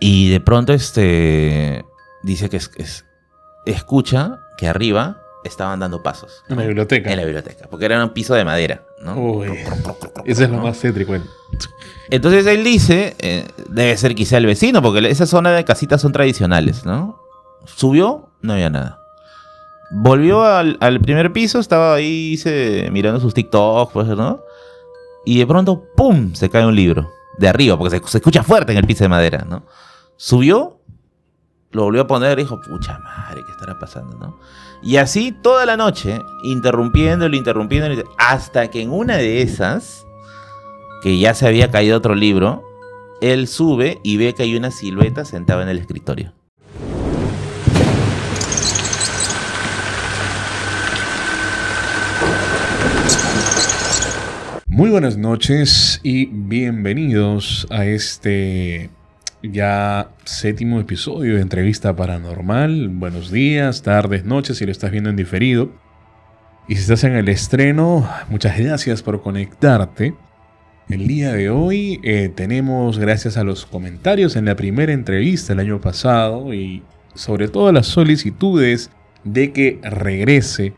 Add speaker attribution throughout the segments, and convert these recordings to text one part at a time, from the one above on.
Speaker 1: Y de pronto dice que escucha que arriba estaban dando pasos, ¿no?
Speaker 2: En la biblioteca.
Speaker 1: En la biblioteca, porque era un piso de madera, ¿no?
Speaker 2: Uy, eso es lo
Speaker 1: ¿no?
Speaker 2: más cétrico.
Speaker 1: Entonces él dice, debe ser quizá el vecino, porque esa zona de casitas son tradicionales, ¿no? Subió, no había nada. Volvió al primer piso, estaba ahí mirando sus TikToks, pues, ¿no? Y de pronto, ¡pum!, se cae un libro. De arriba, porque se escucha fuerte en el piso de madera, ¿no? Subió, lo volvió a poner y dijo, pucha madre, ¿qué estará pasando, no? Y así toda la noche, interrumpiéndolo, hasta que en una de esas, que ya se había caído otro libro, él sube y ve que hay una silueta sentada en el escritorio.
Speaker 2: Muy buenas noches y bienvenidos a este ya 7º episodio de Entrevista Paranormal. Buenos días, tardes, noches, si lo estás viendo en diferido. Y si estás en el estreno, muchas gracias por conectarte. El día de hoy tenemos, gracias a los comentarios en la primera entrevista el año pasado y sobre todo las solicitudes de que regrese,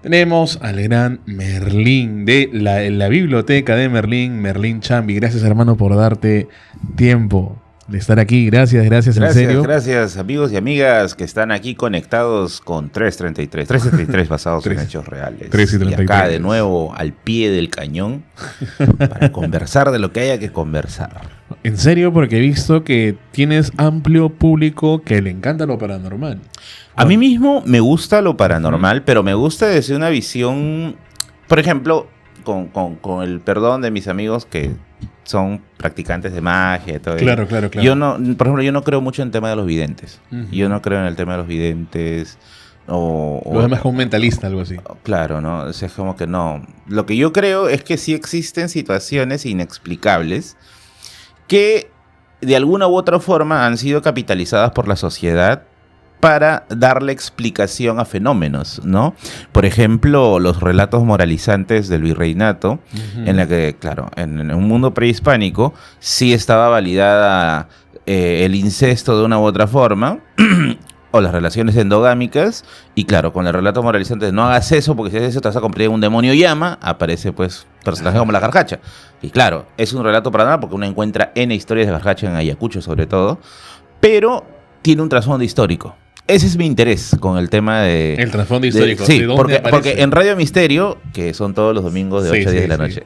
Speaker 2: tenemos al gran Merlín de la biblioteca de Merlín Chambi. Gracias, hermano, por darte tiempo de estar aquí. Gracias, en serio.
Speaker 1: Gracias, amigos y amigas que están aquí conectados con 333 basados en hechos reales.
Speaker 2: 333.
Speaker 1: Y acá de nuevo al pie del cañón para conversar de lo que haya que conversar.
Speaker 2: En serio, porque he visto que tienes amplio público que le encanta lo paranormal.
Speaker 1: A mí mismo me gusta lo paranormal, pero me gusta desde una visión, por ejemplo, con el perdón de mis amigos que son practicantes de magia y todo eso.
Speaker 2: Claro.
Speaker 1: Yo no creo mucho en el tema de los videntes. Yo no creo en el tema de los videntes.
Speaker 2: Lo demás como un mentalista, algo así.
Speaker 1: Claro, ¿no? O sea, es como que no. Lo que yo creo es que sí existen situaciones inexplicables que de alguna u otra forma han sido capitalizadas por la sociedad para darle explicación a fenómenos, ¿no? Por ejemplo, los relatos moralizantes del virreinato, en la que, claro, en un mundo prehispánico sí estaba validada el incesto de una u otra forma, o las relaciones endogámicas, y claro, con el relato moralizante de no hagas eso, porque si haces eso te vas a convertir en un demonio llama, aparece pues personaje como la Carcacha. Y claro, es un relato paranormal porque uno encuentra N historias de Carcacha en Ayacucho sobre todo, pero tiene un trasfondo histórico. Ese es mi interés con el tema de...
Speaker 2: El trasfondo histórico.
Speaker 1: Sí, porque en Radio Misterio, que son todos los domingos de 8 a 10 de la noche,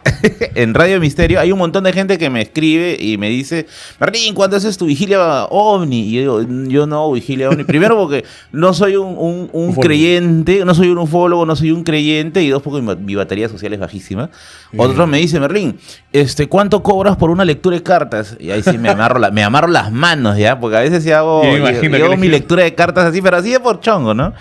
Speaker 1: en Radio Misterio hay un montón de gente que me escribe y me dice, Martín, ¿cuándo haces tu vigilia ovni? Y yo digo, yo no hago vigilia ovni. Primero porque no soy un creyente, no soy un ufólogo, no soy un creyente, y dos, porque mi batería social es bajísima. Otro me dice, Merlín, ¿cuánto cobras por una lectura de cartas? Y ahí sí me amarro las manos, ¿ya? Porque a veces sí hago mi lectura de cartas así, pero así de por chongo, ¿no?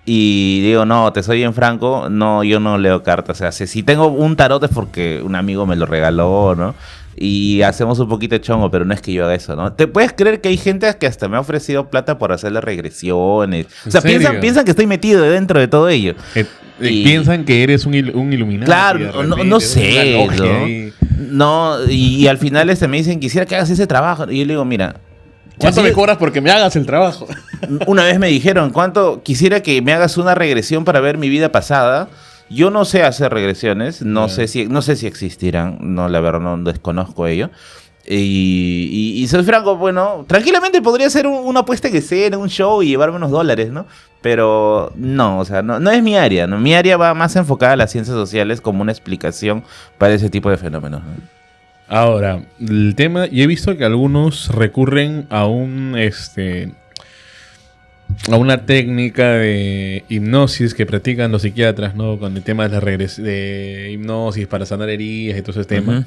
Speaker 1: Y digo, no, te soy bien franco, no, yo no leo cartas. O sea, si tengo un tarot es porque un amigo me lo regaló, ¿no? Y hacemos un poquito de chongo, pero no es que yo haga eso, ¿no? ¿Te puedes creer que hay gente que hasta me ha ofrecido plata por hacerle regresiones? O sea, piensan que estoy metido dentro de todo ello.
Speaker 2: Y piensan que eres un iluminado.
Speaker 1: Claro, no sé, ¿no? Y al final me dicen, quisiera que hagas ese trabajo. Y yo le digo, mira...
Speaker 2: ¿Cuánto me cobras porque me hagas el trabajo?
Speaker 1: Una vez me dijeron, quisiera que me hagas una regresión para ver mi vida pasada? Yo no sé hacer regresiones, no sé si existirán, no, la verdad no desconozco ello. Y soy franco, bueno, tranquilamente podría ser una apuesta que sea en un show y llevarme unos dólares, ¿no? Pero no, o sea, no es mi área, ¿no? Mi área va más enfocada a las ciencias sociales como una explicación para ese tipo de fenómenos, ¿no?
Speaker 2: Ahora, el tema, y he visto que algunos recurren a a una técnica de hipnosis que practican los psiquiatras, ¿no? Con el tema de hipnosis para sanar heridas y todo ese tema.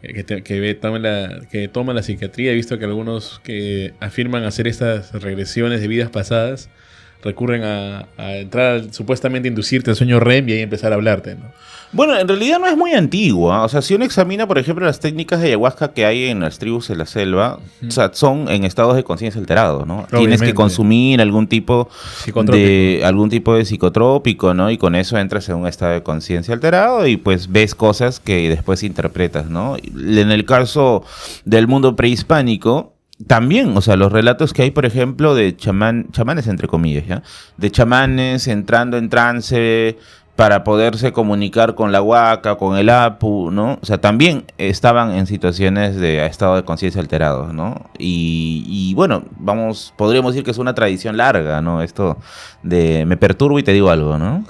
Speaker 2: Que toma la psiquiatría. He visto que algunos que afirman hacer estas regresiones de vidas pasadas recurren a entrar, supuestamente inducirte al sueño REM y ahí empezar a hablarte, ¿no?
Speaker 1: Bueno, en realidad no es muy antigua. O sea, si uno examina, por ejemplo, las técnicas de ayahuasca que hay en las tribus de la selva, o sea, son en estados de conciencia alterados, ¿no? Obviamente. Tienes que consumir algún tipo de psicotrópico, ¿no? Y con eso entras en un estado de conciencia alterado y pues ves cosas que después interpretas, ¿no? En el caso del mundo prehispánico, también, o sea, los relatos que hay, por ejemplo, de chamanes entre comillas, ¿ya? De chamanes entrando en trance para poderse comunicar con la Huaca, con el Apu, ¿no? O sea, también estaban en situaciones de estado de conciencia alterados, ¿no? Y bueno, podríamos decir que es una tradición larga, ¿no? Esto de me perturbo y te digo algo, ¿no?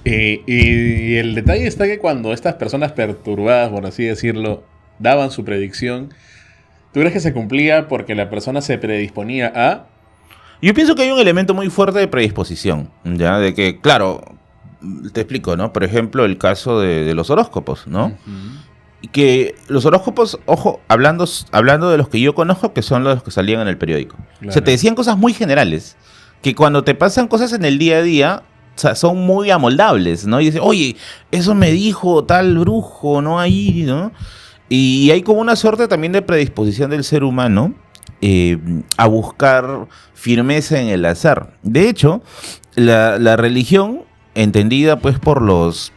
Speaker 2: Y el detalle está que cuando estas personas perturbadas, por así decirlo, daban su predicción, ¿tú crees que se cumplía porque la persona se predisponía a...?
Speaker 1: Yo pienso que hay un elemento muy fuerte de predisposición, ¿ya? De que, claro, te explico, ¿no? Por ejemplo, el caso de los horóscopos, ¿no? Uh-huh. Que los horóscopos, ojo, hablando de los que yo conozco, que son los que salían en el periódico. Claro. O sea, te decían cosas muy generales, que cuando te pasan cosas en el día a día, o sea, son muy amoldables, ¿no? Y dices, oye, eso me dijo tal brujo, ¿no? Ahí, ¿no? Y hay como una suerte también de predisposición del ser humano a buscar firmeza en el azar. De hecho, la religión, entendida pues por los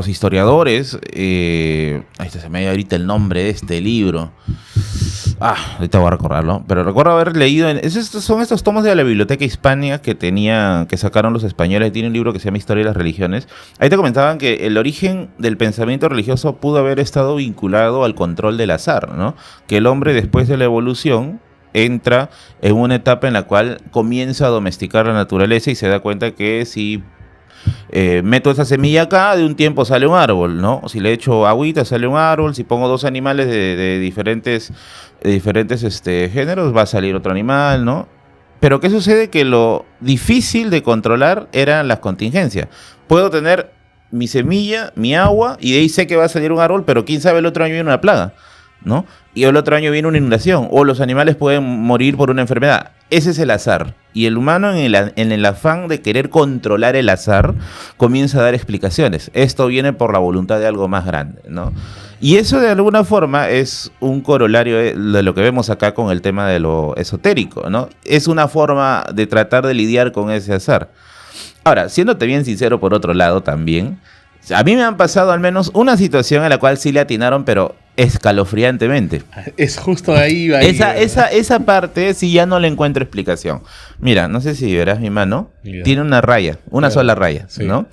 Speaker 1: historiadores, se me dio ahorita el nombre de este libro. Ahorita voy a recordarlo, pero recuerdo haber leído, son estos tomos de la Biblioteca Hispania que sacaron los españoles. Tiene un libro que se llama Historia de las Religiones. Ahí te comentaban que el origen del pensamiento religioso pudo haber estado vinculado al control del azar, ¿no? Que el hombre, después de la evolución, entra en una etapa en la cual comienza a domesticar la naturaleza y se da cuenta que si meto esa semilla acá, de un tiempo sale un árbol, ¿no? Si le echo agüita, sale un árbol. Si pongo dos animales de diferentes géneros, va a salir otro animal, ¿no? Pero ¿qué sucede? Que lo difícil de controlar eran las contingencias. Puedo tener mi semilla, mi agua, y de ahí sé que va a salir un árbol, pero quién sabe, el otro año viene una plaga, ¿no? Y el otro año viene una inundación, o los animales pueden morir por una enfermedad. Ese es el azar. Y el humano, en el afán de querer controlar el azar, comienza a dar explicaciones. Esto viene por la voluntad de algo más grande, ¿no? Y eso, de alguna forma, es un corolario de lo que vemos acá con el tema de lo esotérico, ¿no? Es una forma de tratar de lidiar con ese azar. Ahora, siéndote bien sincero, por otro lado, también, a mí me han pasado al menos una situación en la cual sí le atinaron, pero escalofriantemente.
Speaker 2: Es justo ahí.
Speaker 1: Esa parte sí ya no le encuentro explicación. Mira, no sé si verás mi mano. Yeah. Tiene una raya, una sola raya, sí, ¿no?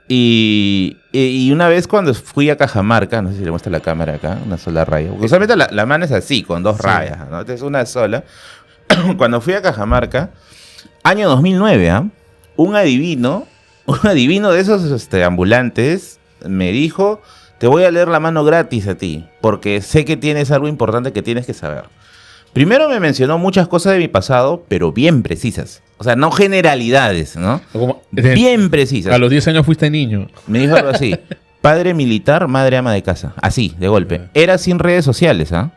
Speaker 1: Y una vez cuando fui a Cajamarca, no sé si le muestra la cámara acá, una sola raya. Porque usualmente la mano es así, con dos rayas, ¿no? Esta es una sola. Cuando fui a Cajamarca, año 2009, ¿eh? Un adivino de esos ambulantes me dijo: te voy a leer la mano gratis a ti, porque sé que tienes algo importante que tienes que saber. Primero me mencionó muchas cosas de mi pasado, pero bien precisas. O sea, no generalidades, ¿no? Bien precisas.
Speaker 2: A los 10 años fuiste niño.
Speaker 1: Me dijo algo así: padre militar, madre ama de casa. Así, de golpe. Era sin redes sociales, ¿ah?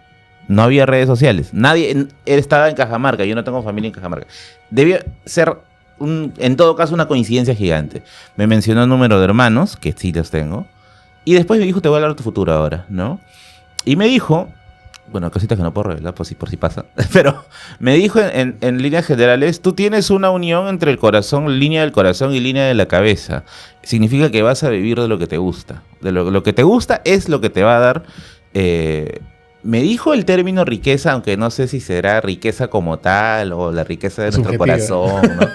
Speaker 1: No había redes sociales. Él estaba en Cajamarca, yo no tengo familia en Cajamarca. Debía ser, en todo caso, una coincidencia gigante. Me mencionó el número de hermanos, que sí los tengo. Y después me dijo: te voy a hablar de tu futuro ahora, ¿no? Y me dijo, bueno, cositas que no puedo revelar por si pasa, pero me dijo en líneas generales: tú tienes una unión entre el corazón, línea del corazón y línea de la cabeza. Significa que vas a vivir de lo que te gusta. Lo que te gusta es lo que te va a dar. Me dijo el término riqueza, aunque no sé si será riqueza como tal, o la riqueza de nuestro corazón, ¿no?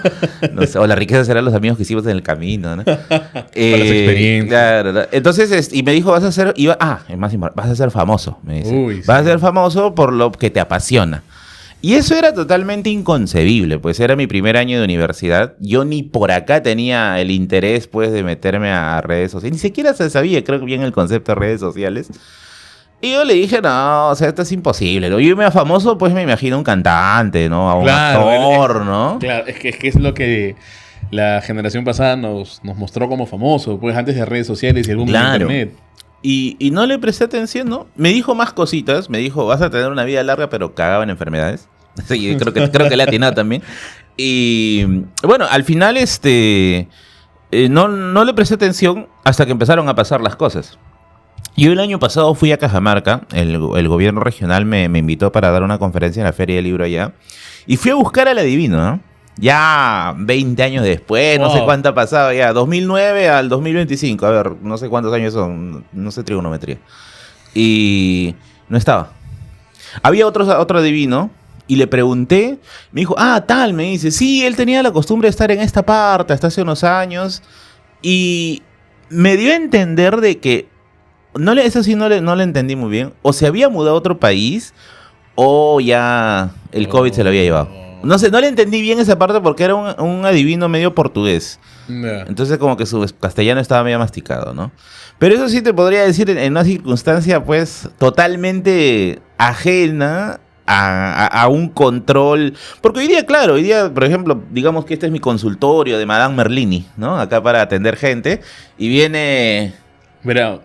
Speaker 1: No sé, o la riqueza serán los amigos que hicimos en el camino, ¿no?
Speaker 2: Para las experiencias.
Speaker 1: Claro. Entonces, y me dijo: vas a ser, vas a ser famoso, me dice. Uy, vas a ser famoso por lo que te apasiona. Y eso era totalmente inconcebible, pues era mi primer año de universidad. Yo ni por acá tenía el interés, pues, de meterme a redes sociales. Ni siquiera se sabía, creo que bien, el concepto de redes sociales. Y yo le dije: no, o sea, esto es imposible, ¿no? Yo me famoso, pues me imagino un cantante, ¿no? A un actor, ¿no?
Speaker 2: Claro, es que es lo que la generación pasada nos mostró como famoso, pues antes de redes sociales y el boom de internet.
Speaker 1: Y no le presté atención, ¿no? Me dijo más cositas, me dijo: vas a tener una vida larga, pero cagaba en enfermedades. Sí, creo que le ha atinado también. Y bueno, al final no le presté atención hasta que empezaron a pasar las cosas. Yo el año pasado fui a Cajamarca, el gobierno regional me invitó para dar una conferencia en la Feria del Libro allá, y fui a buscar al adivino, ¿no? Ya 20 años después, no sé cuánto ha pasado ya, 2009 al 2025, a ver, no sé cuántos años son, no sé trigonometría. Y no estaba. Había otro adivino y le pregunté, me dijo, tal, me dice, sí, él tenía la costumbre de estar en esta parte hasta hace unos años y me dio a entender de que, eso sí no le entendí muy bien, o se había mudado a otro país o ya el COVID se lo había llevado. No sé, no le entendí bien esa parte porque era un adivino medio portugués. Entonces como que su castellano estaba medio masticado, ¿no? Pero eso sí te podría decir en una circunstancia pues totalmente ajena a un control. Porque hoy día, por ejemplo, digamos que este es mi consultorio de Madame Merlini, ¿no? Acá para atender gente. Y viene... Verao,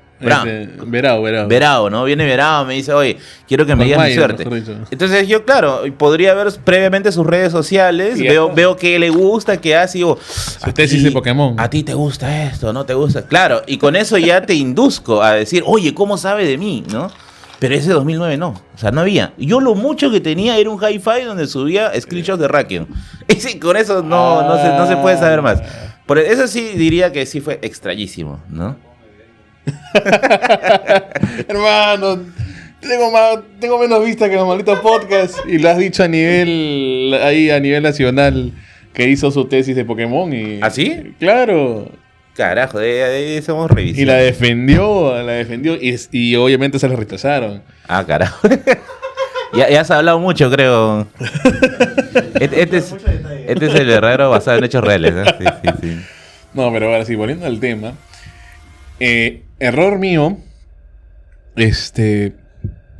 Speaker 1: ¿no? Viene Verao, me dice, oye, quiero que me digas mi suerte. Entonces yo, claro, podría ver previamente sus redes sociales, veo que le gusta, que hace, digo,
Speaker 2: su tesis de Pokémon.
Speaker 1: ¿A ti te gusta esto? ¿No te gusta? Claro, y con eso ya te induzco a decir, oye, ¿cómo sabe de mí? ¿No? Pero ese 2009 no, o sea, no había. Yo lo mucho que tenía era un hi-fi donde subía screenshots de Rakion. Y sí, con eso no se puede saber más. Por eso sí diría que sí fue extrañísimo, ¿no?
Speaker 2: Hermano, tengo menos vista que los malditos podcasts y lo has dicho a nivel nacional que hizo su tesis de Pokémon y...
Speaker 1: ¿Ah, sí?
Speaker 2: Claro.
Speaker 1: Carajo, de somos revisión.
Speaker 2: Y la defendió y obviamente se la rechazaron.
Speaker 1: Ah, carajo. Ya has hablado mucho, creo. Este es el verdadero basado en hechos reales, ¿no? Sí.
Speaker 2: No, pero ahora sí, volviendo al tema. Error mío.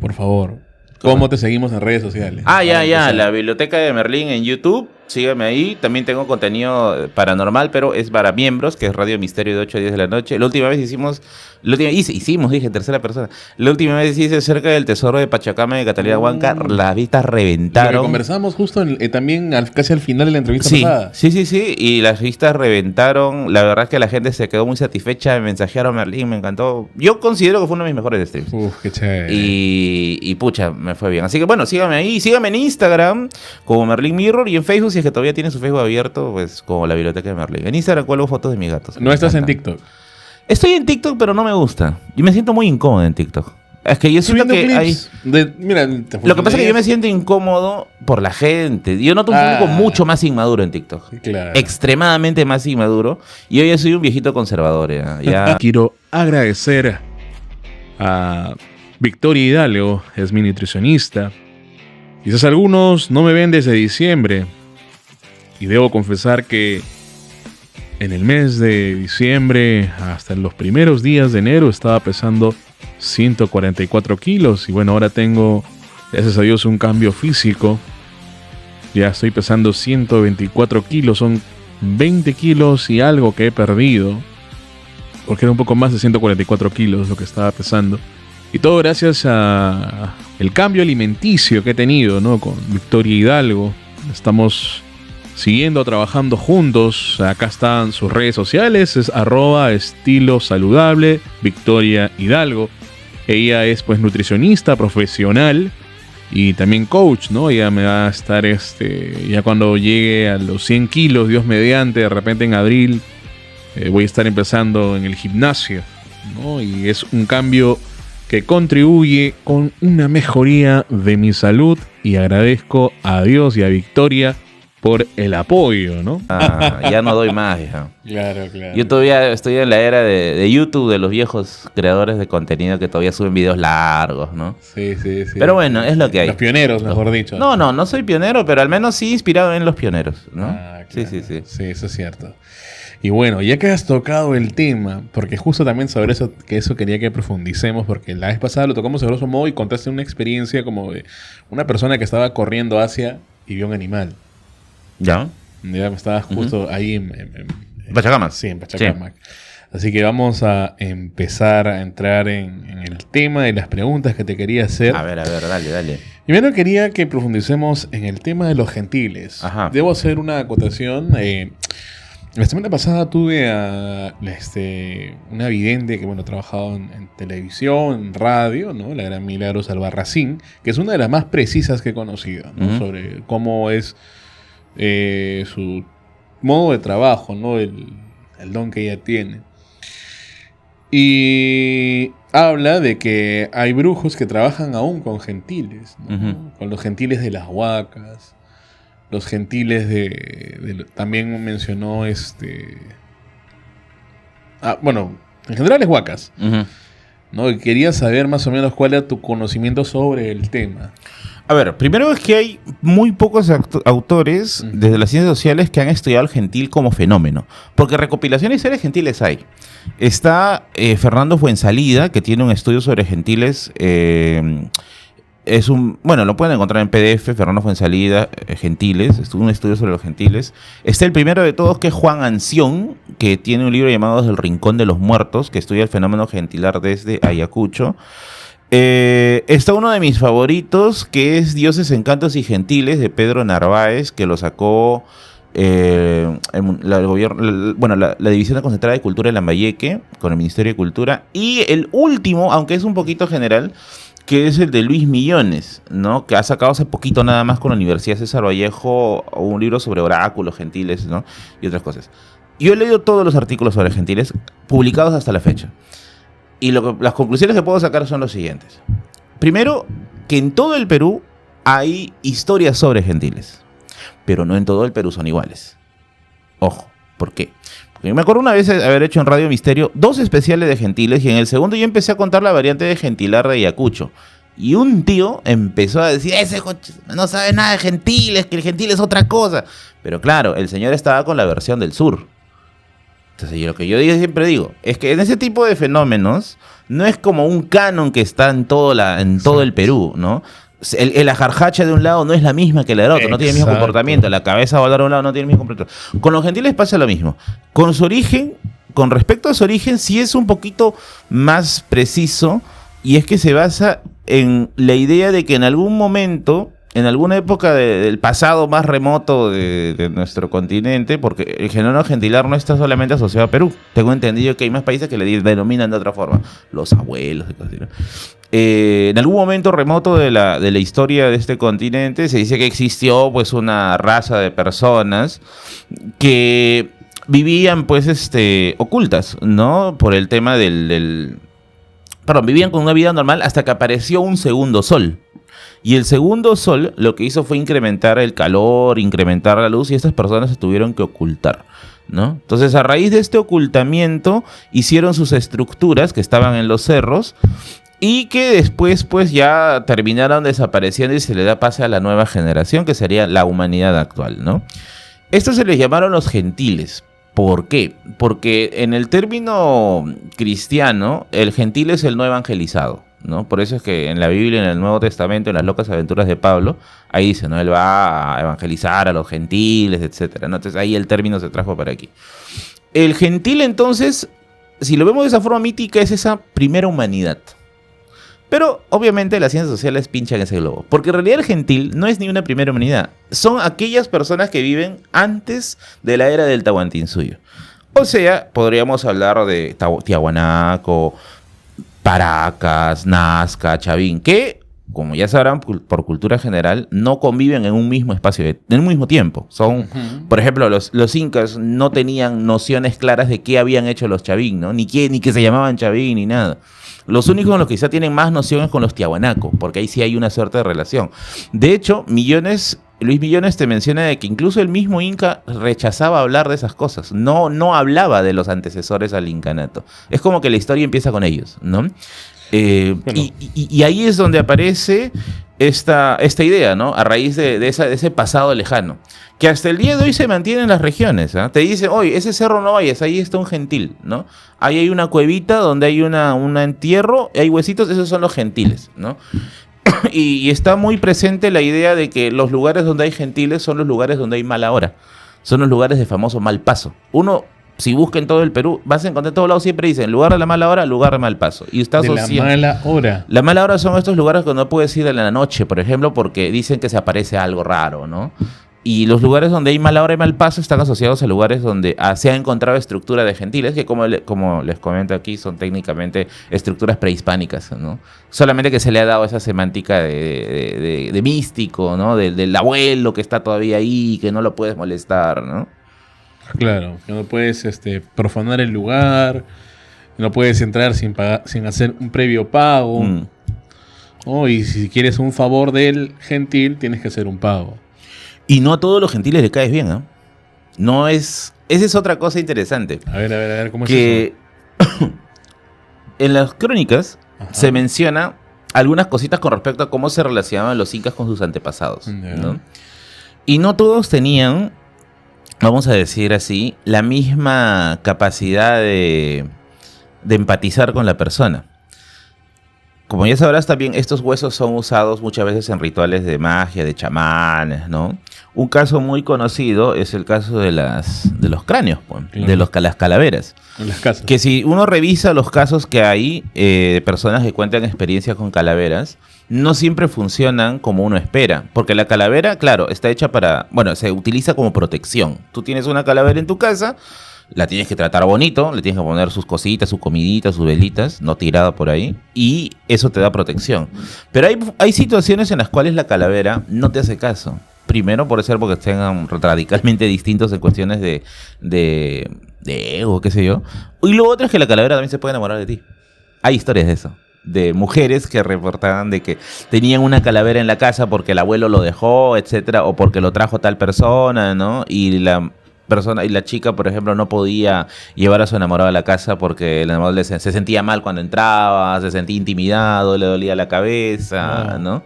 Speaker 2: Por favor, ¿cómo te seguimos en redes sociales?
Speaker 1: Ya. La Biblioteca de Merlín en YouTube. Sígueme ahí. También tengo contenido paranormal, pero es para miembros, que es Radio Misterio de 8 a 10 de la noche. La última vez hicimos, dije en tercera persona. La última vez hice acerca del tesoro de Pachacama de Catalina Huanca. Las vistas reventaron.
Speaker 2: Lo que conversamos justo también casi al final de la entrevista pasada.
Speaker 1: Sí. Y las vistas reventaron. La verdad es que la gente se quedó muy satisfecha. Me mensajearon Merlín, me encantó. Yo considero que fue uno de mis mejores streams.
Speaker 2: Qué chévere.
Speaker 1: Y pucha, me fue bien. Así que bueno, síganme ahí. Síganme en Instagram como Merlín Mirror y en Facebook, si es que todavía tiene su Facebook abierto, pues como la Biblioteca de Merlin. En Instagram cuelgo fotos de mis gatos.
Speaker 2: ¿No estás en TikTok?
Speaker 1: Estoy en TikTok, pero no me gusta. Y me siento muy incómodo en TikTok. Es que yo siento que hay... Lo que pasa es que yo me siento incómodo por la gente. Yo noto un público mucho más inmaduro en TikTok.
Speaker 2: Claro.
Speaker 1: Extremadamente más inmaduro. Y hoy ya soy un viejito conservador. Ya.
Speaker 2: Quiero agradecer a Victoria Hidalgo, es mi nutricionista. Quizás algunos no me ven desde diciembre. Y debo confesar que en el mes de diciembre hasta los primeros días de enero estaba pesando 144 kilos. Y bueno, ahora tengo, gracias a Dios, un cambio físico. Ya estoy pesando 124 kilos. Son 20 kilos y algo que he perdido. Porque era un poco más de 144 kilos lo que estaba pesando. Y todo gracias a el cambio alimenticio que he tenido, ¿no? Con Victoria Hidalgo. Estamos siguiendo trabajando juntos. Acá están sus redes sociales. Es @estilosaludable Victoria Hidalgo. Ella es pues nutricionista profesional y también coach, ¿no? Ella me va a estar ya cuando llegue a los 100 kilos, Dios mediante, de repente en abril voy a estar empezando en el gimnasio, ¿no? Y es un cambio que contribuye con una mejoría de mi salud y agradezco a Dios y a Victoria por el apoyo, ¿no?
Speaker 1: Ya no doy más, hija.
Speaker 2: Claro.
Speaker 1: Yo todavía estoy en la era de YouTube, de los viejos creadores de contenido que todavía suben videos largos, ¿no?
Speaker 2: Sí.
Speaker 1: Pero bueno, es lo que hay.
Speaker 2: Los pioneros, mejor dicho.
Speaker 1: No soy pionero, pero al menos sí inspirado en los pioneros, ¿no?
Speaker 2: Claro.
Speaker 1: Sí.
Speaker 2: Sí, eso es cierto. Y bueno, ya que has tocado el tema, porque justo también sobre eso quería que profundicemos, porque la vez pasada lo tocamos a grosso modo y contaste una experiencia como de una persona que estaba corriendo hacia y vio un animal.
Speaker 1: ¿Ya?
Speaker 2: Ya estabas justo ahí en
Speaker 1: Pachacama.
Speaker 2: Sí, en Pachacama. Sí. Así que vamos a empezar a entrar en el tema de las preguntas que te quería hacer.
Speaker 1: A ver, dale.
Speaker 2: Primero quería que profundicemos en el tema de los gentiles.
Speaker 1: Ajá.
Speaker 2: Debo hacer una acotación. La semana pasada tuve a una vidente que ha trabajado en televisión, en radio, ¿no? La gran Milagros Albarracín, que es una de las más precisas que he conocido, ¿no? Sobre cómo es su modo de trabajo, ¿no? El don que ella tiene. Y habla de que hay brujos que trabajan aún con gentiles, ¿no?
Speaker 1: Ujú.
Speaker 2: Con los gentiles de las huacas, los gentiles también mencionó bueno, en general es huacas,
Speaker 1: Ujú.
Speaker 2: ¿no? Y quería saber más o menos cuál era tu conocimiento sobre el tema.
Speaker 1: A ver, primero es que hay muy pocos autores desde las ciencias sociales que han estudiado al gentil como fenómeno. Porque recopilaciones de historias gentiles hay. Está Fernando Fuensalida, que tiene un estudio sobre gentiles. Bueno, lo pueden encontrar en PDF, Fernando Fuensalida, Gentiles, es un estudio sobre los gentiles. Está el primero de todos, que es Juan Anción, que tiene un libro llamado Desde el Rincón de los Muertos, que estudia el fenómeno gentilar desde Ayacucho. Está uno de mis favoritos, que es Dioses, Encantos y Gentiles, de Pedro Narváez, que lo sacó la División Concentrada de Cultura de Lambayeque, con el Ministerio de Cultura. Y el último, aunque es un poquito general, que es el de Luis Millones, ¿no? Que ha sacado hace poquito nada más con la Universidad César Vallejo un libro sobre oráculos gentiles, ¿no? Y otras cosas. Yo he leído todos los artículos sobre gentiles publicados hasta la fecha. Y las conclusiones que puedo sacar son los siguientes. Primero, que en todo el Perú hay historias sobre gentiles, pero no en todo el Perú son iguales. Ojo, ¿por qué? Porque me acuerdo una vez haber hecho en Radio Misterio 2 especiales de gentiles, y en el segundo yo empecé a contar la variante de gentilar de Ayacucho. Y un tío empezó a decir, ese no sabe nada de gentiles, que el gentil es otra cosa. Pero claro, el señor estaba con la versión del sur. Entonces, lo que yo siempre digo es que en ese tipo de fenómenos no es como un canon que está en todo el Perú, ¿no? La jarjacha de un lado no es la misma que la del otro, no tiene el mismo comportamiento. La cabeza volar a un lado no tiene el mismo comportamiento. Con los gentiles pasa lo mismo. Con su origen, con respecto a su origen, sí es un poquito más preciso, y es que se basa en la idea de que en algún momento, en alguna época del pasado más remoto de nuestro continente, porque el fenómeno gentilar no está solamente asociado a Perú. Tengo entendido que hay más países que le denominan de otra forma. Los abuelos y cosas así, ¿no? En algún momento remoto de la historia de este continente se dice que existió pues una raza de personas que vivían pues ocultas, ¿no? Por el tema vivían con una vida normal hasta que apareció un segundo sol. Y el segundo sol lo que hizo fue incrementar el calor, incrementar la luz, y estas personas se tuvieron que ocultar, ¿no? Entonces, a raíz de este ocultamiento, hicieron sus estructuras que estaban en los cerros, y que después pues ya terminaron desapareciendo y se le da pase a la nueva generación, que sería la humanidad actual, ¿no? Estos se les llamaron los gentiles. ¿Por qué? Porque en el término cristiano, el gentil es el no evangelizado, ¿no? Por eso es que en la Biblia, en el Nuevo Testamento, en las locas aventuras de Pablo, ahí dice, ¿no? Él va a evangelizar a los gentiles, etcétera, ¿no? Entonces ahí el término se trajo para aquí. El gentil, entonces, si lo vemos de esa forma mítica, es esa primera humanidad. Pero obviamente las ciencias sociales pinchan ese globo, porque en realidad el gentil no es ni una primera humanidad. Son aquellas personas que viven antes de la era del Tahuantinsuyo. O sea, podríamos hablar de Tiahuanaco, Paracas, Nazca, Chavín, que, como ya sabrán por cultura general, no conviven en un mismo espacio, en un mismo tiempo. Por ejemplo, los incas no tenían nociones claras de qué habían hecho los Chavín, ¿no? Ni que se llamaban Chavín, ni nada. Los únicos con los que quizá tienen más nociones con los tiahuanacos, porque ahí sí hay una suerte de relación. De hecho, Luis Millones te menciona de que incluso el mismo Inca rechazaba hablar de esas cosas. No hablaba de los antecesores al incanato. Es como que la historia empieza con ellos, ¿no? Y ahí es donde aparece esta idea, ¿no? A raíz de ese pasado lejano, que hasta el día de hoy se mantiene en las regiones, ¿eh? Te dicen, oye, ese cerro no vayas, ahí está un gentil, ¿no? Ahí hay una cuevita donde hay un entierro, hay huesitos, esos son los gentiles, ¿no? Y está muy presente la idea de que los lugares donde hay gentiles son los lugares donde hay mala hora, son los lugares de famoso mal paso. Si busca en todo el Perú, vas a encontrar en todos lados, siempre dicen lugar de la mala hora, lugar de mal paso. Y está asociado.
Speaker 2: La mala hora.
Speaker 1: La mala hora son estos lugares donde no puedes ir en la noche, por ejemplo, porque dicen que se aparece algo raro, ¿no? Y los lugares donde hay mala hora y mal paso están asociados a lugares donde se ha encontrado estructura de gentiles, que como les comento aquí, son técnicamente estructuras prehispánicas, ¿no? Solamente que se le ha dado esa semántica de místico, ¿no? Del abuelo que está todavía ahí, que no lo puedes molestar, ¿no?
Speaker 2: Claro, que no puedes profanar el lugar, No puedes entrar sin hacer un previo pago. Y si quieres un favor del gentil, tienes que hacer un pago.
Speaker 1: Y no a todos los gentiles le caes bien, ¿eh? No es... Esa es otra cosa interesante.
Speaker 2: A ver, ¿cómo es eso?
Speaker 1: En las crónicas se menciona algunas cositas con respecto a cómo se relacionaban los incas con sus antepasados, ¿no? Y no todos tenían, vamos a decir así, la misma capacidad de empatizar con la persona. Como ya sabrás también, estos huesos son usados muchas veces en rituales de magia, de chamanes, ¿no? Un caso muy conocido es el caso de los cráneos, pues, claro. De las calaveras.
Speaker 2: En las casas.
Speaker 1: Que si uno revisa los casos que hay de personas que cuentan experiencias con calaveras, no siempre funcionan como uno espera. Porque la calavera, claro, está hecha se utiliza como protección. Tú tienes una calavera en tu casa, la tienes que tratar bonito, le tienes que poner sus cositas, su comidita, sus velitas, no tirada por ahí, y eso te da protección. Pero hay situaciones en las cuales la calavera no te hace caso. Primero, por ser porque estén radicalmente distintos en cuestiones de ego, qué sé yo. Y lo otro es que la calavera también se puede enamorar de ti. Hay historias de eso. De mujeres que reportaban de que tenían una calavera en la casa porque el abuelo lo dejó, etcétera, o porque lo trajo tal persona, ¿no? Y la chica, por ejemplo, no podía llevar a su enamorado a la casa porque el enamorado se sentía mal cuando entraba, se sentía intimidado, le dolía la cabeza, ¿no?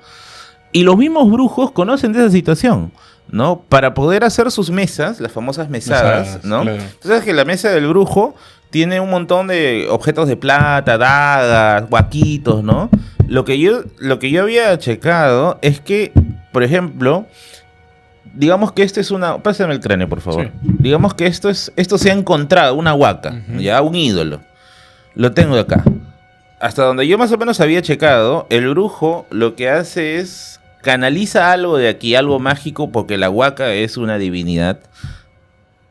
Speaker 1: Y los mismos brujos conocen de esa situación, ¿no? Para poder hacer sus mesas, las famosas mesadas, ¿no? Claro. Entonces, que la mesa del brujo tiene un montón de objetos de plata, dagas, guaquitos, ¿no? Lo que yo había checado es que, por ejemplo, digamos que esto es pásame el cráneo, por favor. Sí. Digamos que esto se ha encontrado, una huaca, ya, un ídolo. Lo tengo de acá. Hasta donde yo más o menos había checado, el brujo lo que hace es canaliza algo de aquí, algo mágico, porque la huaca es una divinidad.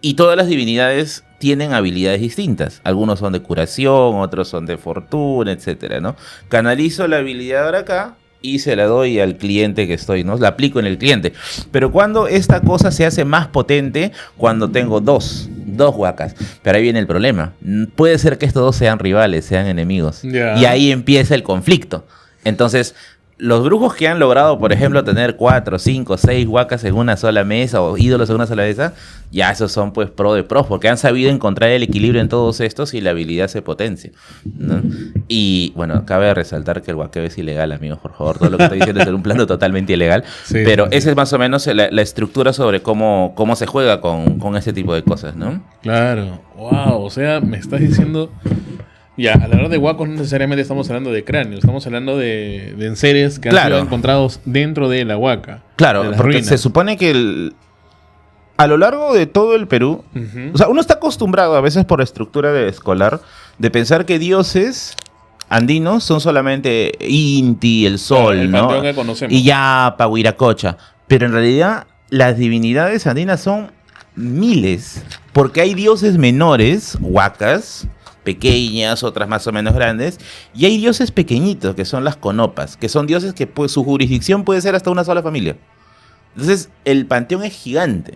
Speaker 1: Y todas las divinidades tienen habilidades distintas. Algunos son de curación, otros son de fortuna, etcétera, ¿no? Canalizo la habilidad ahora acá y se la doy al cliente que estoy, ¿no? La aplico en el cliente. Pero cuando esta cosa se hace más potente, cuando tengo dos huacas. Pero ahí viene el problema. Puede ser que estos dos sean rivales, sean enemigos. Yeah. Y ahí empieza el conflicto. Entonces, los brujos que han logrado, por ejemplo, tener 4, 5, 6 huacas en una sola mesa o ídolos en una sola mesa, ya esos son pues pro de pros, porque han sabido encontrar el equilibrio en todos estos y la habilidad se potencia, ¿no? Y bueno, cabe resaltar que el huaqueo es ilegal, amigos, por favor. Todo lo que estoy diciendo es en un plano totalmente ilegal. Sí, pero esa es más o menos la estructura sobre cómo se juega con ese tipo de cosas, ¿no?
Speaker 2: Claro. Wow, o sea, me estás diciendo... Ya, al hablar de huacos no necesariamente estamos hablando de cráneos, estamos hablando de enseres que han sido encontrados dentro de la huaca.
Speaker 1: Claro, porque ruinas. Se supone que a lo largo de todo el Perú, o sea, uno está acostumbrado a veces por estructura escolar de pensar que dioses andinos son solamente Inti, el sol, el ¿no?
Speaker 2: Que conocemos.
Speaker 1: Y Yapa, Huiracocha. Pero en realidad las divinidades andinas son miles, porque hay dioses menores, huacas, pequeñas, otras más o menos grandes, y hay dioses pequeñitos, que son las conopas, que son dioses que pues, su jurisdicción puede ser hasta una sola familia. Entonces, el panteón es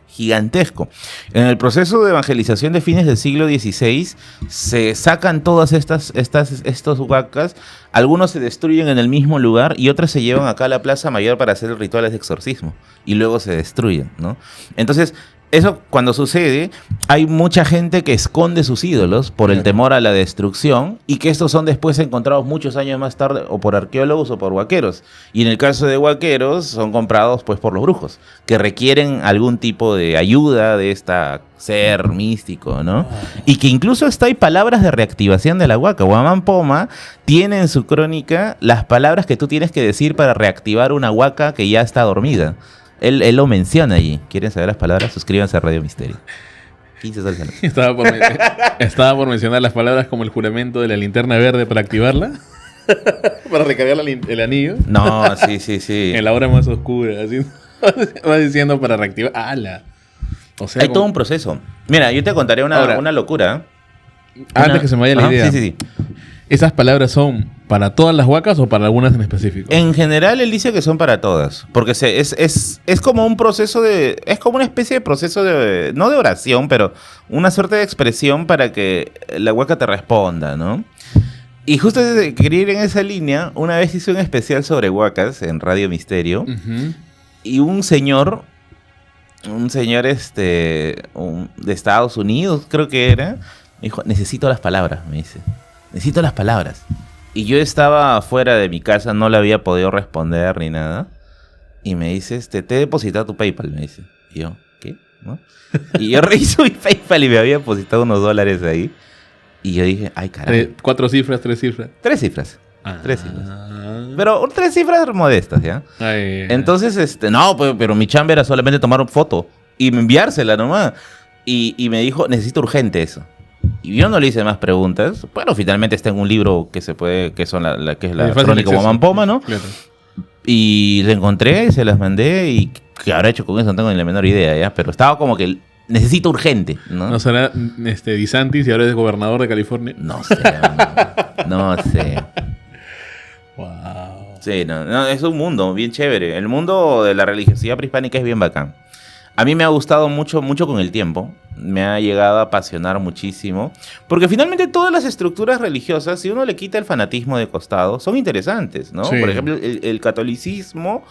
Speaker 1: gigantesco. En el proceso de evangelización de fines del siglo XVI, se sacan todas estos huacas, algunos se destruyen en el mismo lugar y otros se llevan acá a la Plaza Mayor para hacer rituales de exorcismo, y luego se destruyen, ¿no? Entonces, eso cuando sucede, hay mucha gente que esconde sus ídolos por el temor a la destrucción y que estos son después encontrados muchos años más tarde o por arqueólogos o por huaqueros. Y en el caso de huaqueros son comprados pues por los brujos, que requieren algún tipo de ayuda de este ser místico, ¿no? Y que incluso hasta hay palabras de reactivación de la huaca. Guamán Poma tiene en su crónica las palabras que tú tienes que decir para reactivar una huaca que ya está dormida. Él lo menciona allí. ¿Quieren saber las palabras? Suscríbanse a Radio Misterio. 15 soles.
Speaker 2: Estaba por mencionar las palabras como el juramento de la linterna verde para activarla. Para recargar el anillo.
Speaker 1: No, sí.
Speaker 2: En la hora más oscura. Así va diciendo para reactivar. ¡Hala!
Speaker 1: O sea, hay todo un proceso. Mira, yo te contaré una locura.
Speaker 2: Antes que se me vaya la idea.
Speaker 1: Sí.
Speaker 2: ¿Esas palabras son para todas las huacas o para algunas en específico?
Speaker 1: En general, él dice que son para todas. Porque es como un proceso de... Es como una especie de proceso de... No de oración, pero una suerte de expresión para que la huaca te responda, ¿no? Y justo quería ir en esa línea. Una vez hice un especial sobre huacas en Radio Misterio.
Speaker 2: Uh-huh.
Speaker 1: Y un señor de Estados Unidos, creo que era, me dijo, necesito las palabras, me dice. Necesito las palabras. Y yo estaba fuera de mi casa, no le había podido responder ni nada. Y me dice, te he depositado tu PayPal, me dice. Y yo, ¿qué? ¿No? Y yo reviso mi PayPal y me había depositado unos $, ahí. Y yo dije, ay, carajo.
Speaker 2: 4 cifras, 3 cifras.
Speaker 1: 3 cifras. 3 cifras. Pero 3 cifras modestas, ¿ya?
Speaker 2: Ay.
Speaker 1: Entonces, no, pero mi chamba era solamente tomar una foto y enviársela nomás. Y me dijo, necesito urgente eso. Y yo no le hice más preguntas. Bueno, finalmente está en un libro que es la Crónica Huamampoma, ¿no? Claro. Y le encontré, se las mandé y qué habrá hecho con eso no tengo ni la menor idea, ¿ya? Pero estaba como que necesito urgente, ¿no?
Speaker 2: ¿No será DeSantis y ahora es gobernador de California?
Speaker 1: No sé, no sé.
Speaker 2: Wow.
Speaker 1: Sí, no, es un mundo bien chévere. El mundo de la religiosidad prehispánica es bien bacán. A mí me ha gustado mucho con el tiempo. Me ha llegado a apasionar muchísimo. Porque finalmente todas las estructuras religiosas, si uno le quita el fanatismo de costado, son interesantes, ¿no?
Speaker 2: Sí.
Speaker 1: Por ejemplo, el catolicismo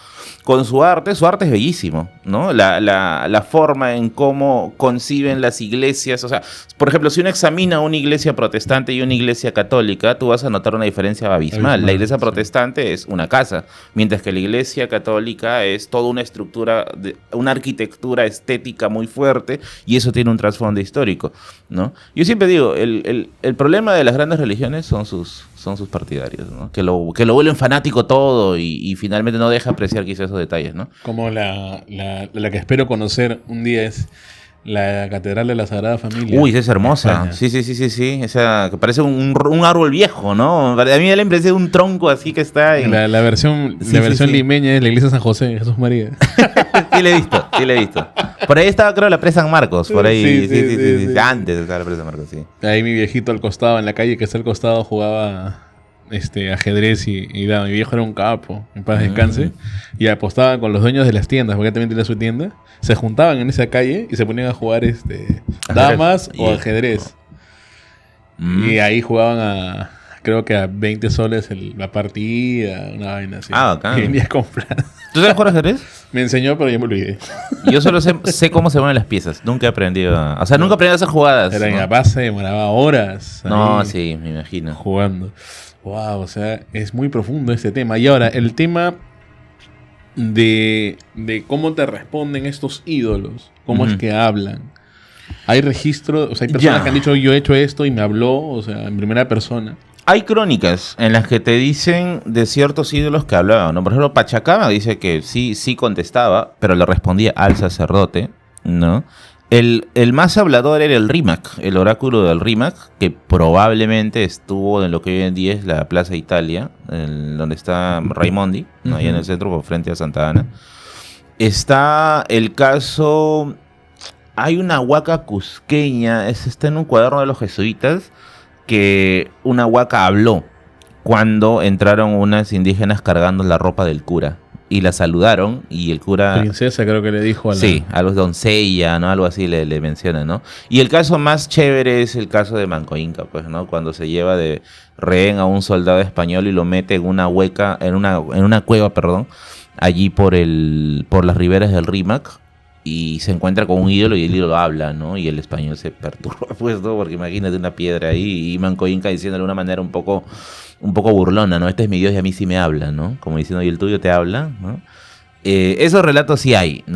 Speaker 1: con su arte es bellísimo, ¿no? La forma en cómo conciben las iglesias. O sea, por ejemplo, si uno examina una iglesia protestante y una iglesia católica, tú vas a notar una diferencia abismal. La iglesia protestante es una casa, mientras que la iglesia católica es toda una estructura, una arquitectura estética muy fuerte, y eso tiene un trasfondo histórico, ¿no? Yo siempre digo, el problema de las grandes religiones son sus partidarios, ¿no? Que lo vuelven fanático todo y finalmente no deja apreciar quizás esos detalles, ¿no?
Speaker 2: Como la que espero conocer un día es la Catedral de la Sagrada Familia.
Speaker 1: Uy, es hermosa. Sí. Esa que parece un árbol viejo, ¿no? A mí me da la impresión de un tronco así que está en...
Speaker 2: La versión limeña es la iglesia de San José, Jesús María.
Speaker 1: Sí, le he visto. Por ahí estaba, creo, la presa San Marcos. Por ahí, sí. Antes estaba la presa San Marcos, sí.
Speaker 2: Ahí mi viejito al costado, en la calle que está al costado, jugaba ajedrez y daba. Mi viejo era un capo, en paz descanse. Y apostaba con los dueños de las tiendas, porque él también tenía su tienda. Se juntaban en esa calle y se ponían a jugar damas o ajedrez. Y ahí jugaban creo que a 20 soles la partida, una vaina así.
Speaker 1: Ah, bacán.
Speaker 2: Y venía a comprar.
Speaker 1: ¿Tú sabes jugar ajedrez?
Speaker 2: Me enseñó, pero yo me olvidé.
Speaker 1: Yo solo sé cómo se mueven las piezas. Nunca he aprendido a hacer jugadas.
Speaker 2: Era en la base, demoraba horas.
Speaker 1: No, sí, me imagino.
Speaker 2: Jugando. Wow, o sea, es muy profundo este tema. Y ahora, el tema de cómo te responden estos ídolos, cómo es que hablan. Hay registros, o sea, hay personas que han dicho yo he hecho esto y me habló, o sea, en primera persona.
Speaker 1: Hay crónicas en las que te dicen de ciertos ídolos que hablaban, ¿no? Por ejemplo, Pachacama dice que sí contestaba, pero le respondía al sacerdote, ¿no? El más hablador era el Rímac, el oráculo del Rímac, que probablemente estuvo en lo que hoy en día es la Plaza Italia, donde está Raimondi, ¿no? Ahí en el centro, frente a Santa Ana. Está el caso... Hay una huaca cusqueña, está en un cuaderno de los jesuitas, que una huaca habló cuando entraron unas indígenas cargando la ropa del cura. Y la saludaron y el cura...
Speaker 2: Princesa creo que le dijo a la...
Speaker 1: Sí, a los doncella, ¿no? Algo así le menciona, ¿no? Y el caso más chévere es el caso de Manco Inca, pues, ¿no? Cuando se lleva de rehén a un soldado español y lo mete en una hueca, en una cueva, perdón, allí por las riberas del Rímac, y se encuentra con un ídolo y el ídolo habla, ¿no? Y el español se perturba, pues, ¿no? Porque imagínate una piedra ahí y Manco Inca diciéndole de una manera un poco burlona, ¿no? Este es mi Dios y a mí sí me habla, ¿no? Como diciendo, ¿y el tuyo te habla? ¿No? Esos relatos sí hay, ¿no?